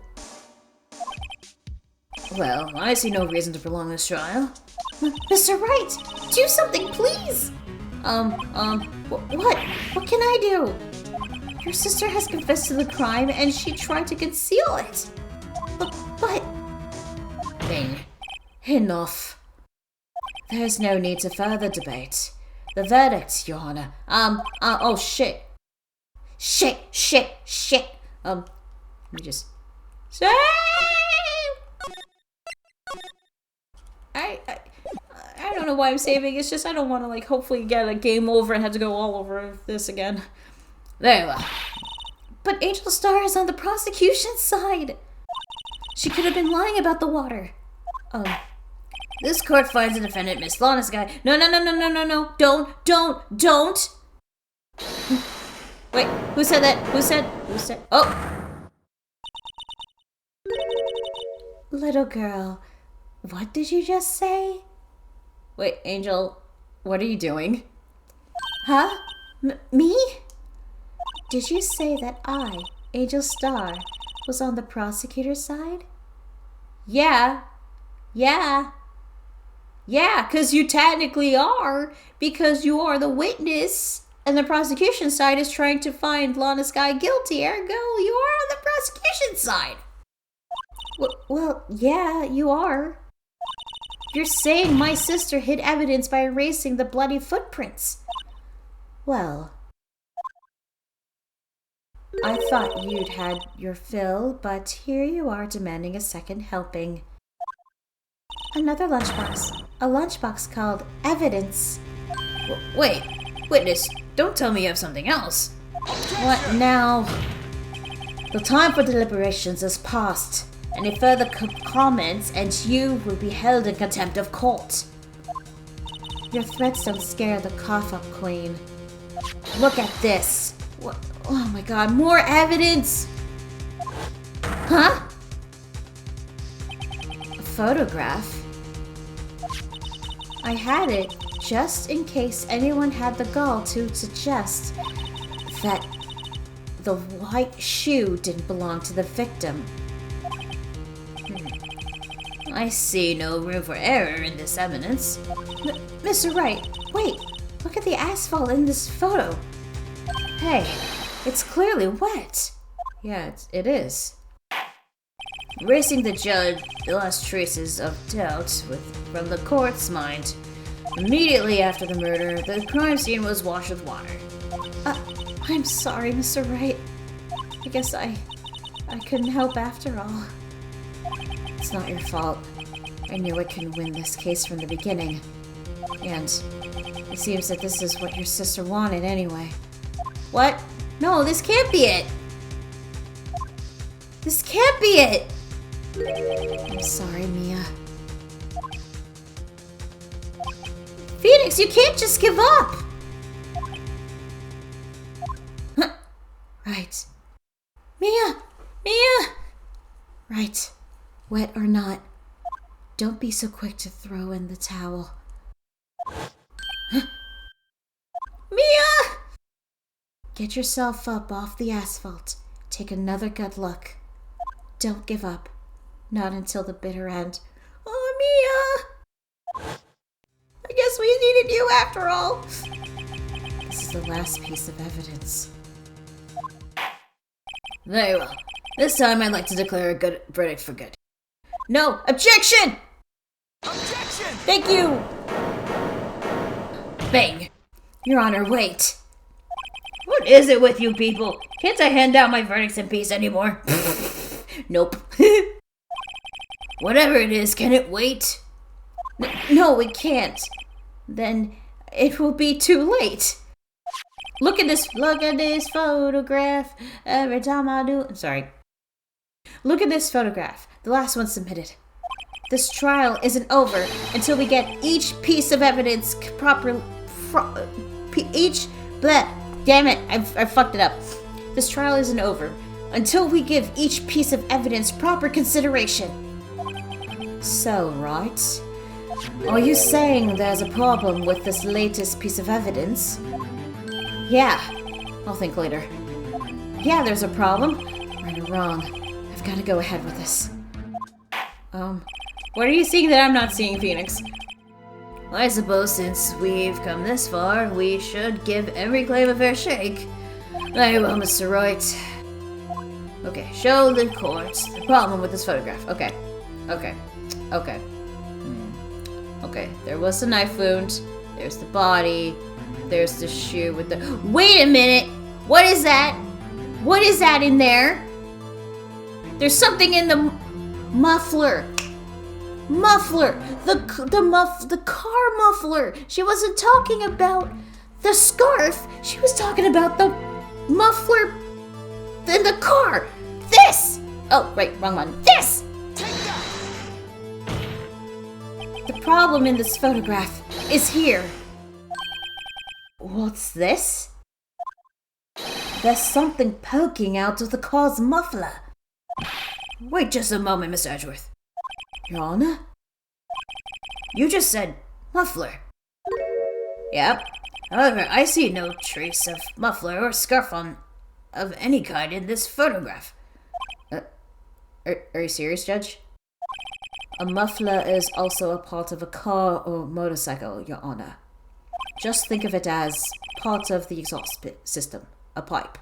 Well, I see no reason to prolong this trial. Mr. Wright, do something, please! What? What can I do? Your sister has confessed to the crime and she tried to conceal it. But... Bing. Enough. There's no need to further debate. The verdict, Your Honor. Oh shit. Shit. Let me just... Save! I don't know why I'm saving. It's just I don't want to, like, hopefully get a game over and have to go all over this again. There we go. But Angel Star is on the prosecution's side. She could have been lying about the water. This court finds the defendant, Miss Lana Sky. No. Don't. Wait, who said that? Who said? Oh! Little girl, what did you just say? Wait, Angel, what are you doing? Huh? Me? Did you say that I, Angel Star, was on the prosecutor's side? Yeah, 'cause you technically are, because you are the witness, and the prosecution side is trying to find Lana Sky guilty, ergo, you are on the prosecution side. Well, yeah, you are. You're saying my sister hid evidence by erasing the bloody footprints. Well, I thought you'd had your fill, but here you are demanding a second helping. Another lunchbox. A lunchbox called Evidence. Wait, witness, don't tell me you have something else. What now? The time for deliberations is past. Any further comments and you will be held in contempt of court. Your threats don't scare the cough-up queen. Look at this. What? Oh my god, more evidence! Huh? A photograph? I had it just in case anyone had the gall to suggest that the white shoe didn't belong to the victim. I see no room for error in this evidence. Mr. Wright, wait! Look at the asphalt in this photo. Hey, it's clearly wet. Yeah, it is. Erasing the judge, the last traces of doubt from the court's mind. Immediately after the murder, the crime scene was washed with water. I'm sorry, Mr. Wright. I guess I couldn't help after all. It's not your fault. I knew I couldn't win this case from the beginning. And it seems that this is what your sister wanted anyway. What? No, this can't be it! This can't be it! I'm sorry, Mia. Phoenix, you can't just give up! Right. Mia! Right. Wet or not, don't be so quick to throw in the towel. Mia! Get yourself up off the asphalt. Take another good look. Don't give up. Not until the bitter end. Oh, Mia! I guess we needed you after all. This is the last piece of evidence. Very well. This time I'd like to declare a good verdict for good. No! Objection! Objection! Thank you! Bang! Your Honor, wait. What is it with you people? Can't I hand down my verdicts in peace anymore? Nope. Whatever it is, can it wait? No, it can't. Then it will be too late. Look at this photograph. Every time I do... I'm sorry. Look at this photograph. The last one submitted. This trial isn't over until we get each piece of evidence properly... Damn it, I fucked it up. This trial isn't over until we give each piece of evidence proper consideration. So, right? Are you saying there's a problem with this latest piece of evidence? Yeah. I'll think later. Yeah, there's a problem. Right or wrong. I've got to go ahead with this. What are you seeing that I'm not seeing, Phoenix? Well, I suppose since we've come this far, we should give every claim a fair shake. Very well, Mr. Wright. Okay, show the court the problem with this photograph. Okay. Okay, there was the knife wound. There's the body. There's the shoe with the... Wait a minute! What is that? What is that in there? There's something in the muffler. The car muffler. She wasn't talking about the scarf. She was talking about the muffler in the car. This! Oh, wait, wrong one. This! The problem in this photograph is here. What's this? There's something poking out of the car's muffler. Wait just a moment, Mr. Edgeworth. Your Honor? You just said muffler. Yep. However, I see no trace of muffler or scarf of any kind in this photograph. Are you serious, Judge? A muffler is also a part of a car or motorcycle, Your Honor. Just think of it as part of the exhaust system, a pipe.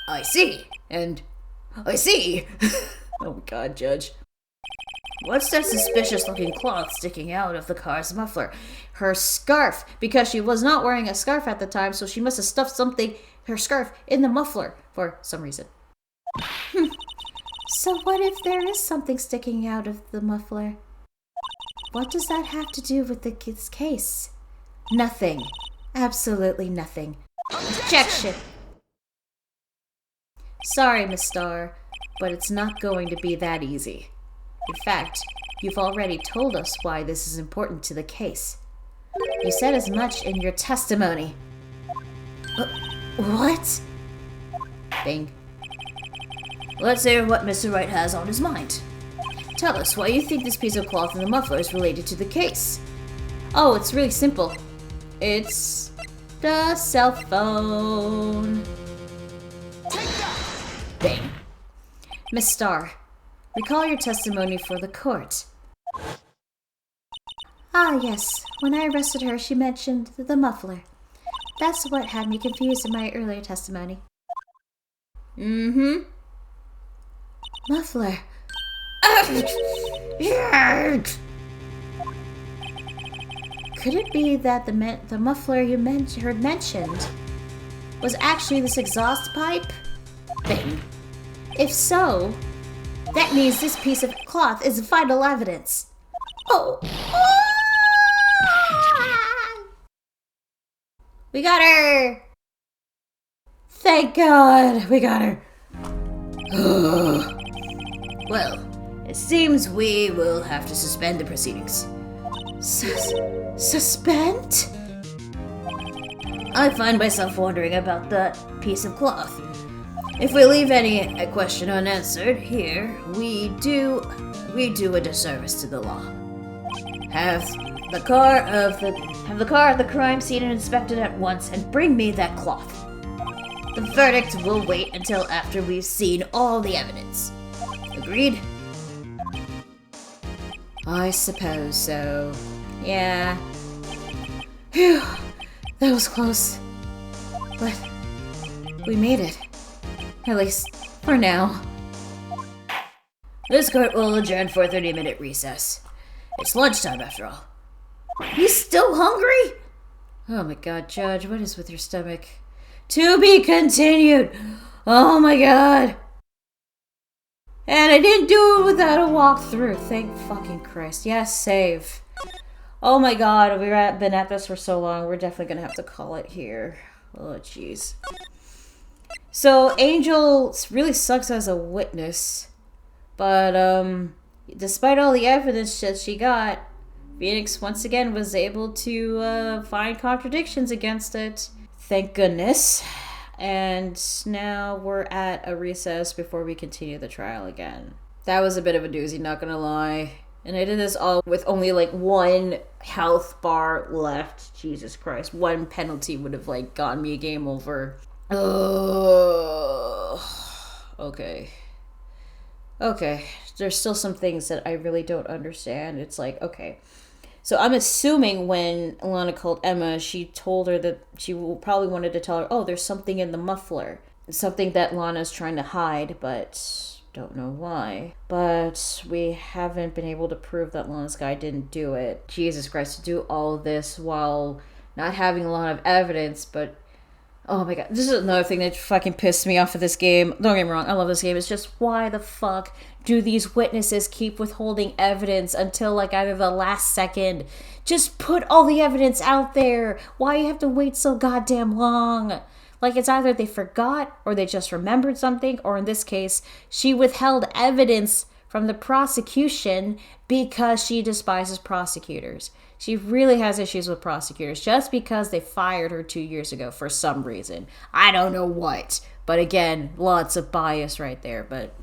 I see, and I see. Oh my God, Judge. What's that suspicious-looking cloth sticking out of the car's muffler? Her scarf, because she was not wearing a scarf at the time, so she must have stuffed her scarf, in the muffler for some reason. So what if there is something sticking out of the muffler? What does that have to do with the kid's case? Nothing. Absolutely nothing. Objection! Sorry, Miss Starr, but it's not going to be that easy. In fact, you've already told us why this is important to the case. You said as much in your testimony. What? Bing. Let's hear what Mr. Wright has on his mind. Tell us why you think this piece of cloth in the muffler is related to the case. Oh, it's really simple. It's the cell phone. Bing. Miss Starr, recall your testimony for the court. Ah, yes. When I arrested her, she mentioned the muffler. That's what had me confused in my earlier testimony. Mm-hmm. Muffler. Could it be that the muffler you heard mentioned was actually this exhaust pipe? Bing. If so, that means this piece of cloth is vital evidence. Oh! We got her! Thank God, we got her. Well, it seems we will have to suspend the proceedings. Suspend? I find myself wondering about that piece of cloth. If we leave any question unanswered here, we do a disservice to the law. Have the car of the crime scene inspected at once and bring me that cloth. The verdict will wait until after we've seen all the evidence. Agreed? I suppose so. Yeah. Phew. That was close. But we made it. At least for now. This court will adjourn for a 30-minute recess. It's lunchtime after all. You still hungry? Oh my God, Judge, what is with your stomach? To be continued! Oh my God! And I didn't do it without a walkthrough. Thank fucking Christ. Yes, save. Oh my God, we've been at this for so long. We're definitely gonna have to call it here. Oh, jeez. So, Angel really sucks as a witness. But, despite all the evidence that she got, Phoenix once again was able to find contradictions against it. Thank goodness. And now we're at a recess before we continue the trial again. That was a bit of a doozy, not gonna lie. And I did this all with only like one health bar left. Jesus Christ. One penalty would have like gotten me a game over. Okay. Okay. There's still some things that I really don't understand. It's like, okay. So I'm assuming when Alana called Emma, she told her that she probably wanted to tell her, oh, there's something in the muffler. Something that Lana's trying to hide, but don't know why. But we haven't been able to prove that Lana's guy didn't do it. Jesus Christ, to do all of this while not having a lot of evidence, but oh my god, this is another thing that fucking pissed me off of this game. Don't get me wrong, I love this game. It's just, why the fuck do these witnesses keep withholding evidence until like either the last second? Just put all the evidence out there. Why you have to wait so goddamn long? Like, it's either they forgot or they just remembered something, or in this case, she withheld evidence from the prosecution because she despises prosecutors. She really has issues with prosecutors just because they fired her 2 years ago for some reason. I don't know what. But again, lots of bias right there. But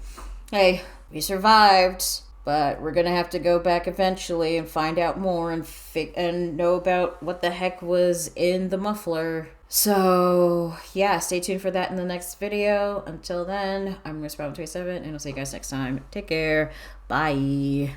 hey, we survived. But we're going to have to go back eventually and find out more and know about what the heck was in the muffler. So, yeah, stay tuned for that in the next video. Until then, I'm Miss Brown 27, and I'll see you guys next time. Take care. Bye.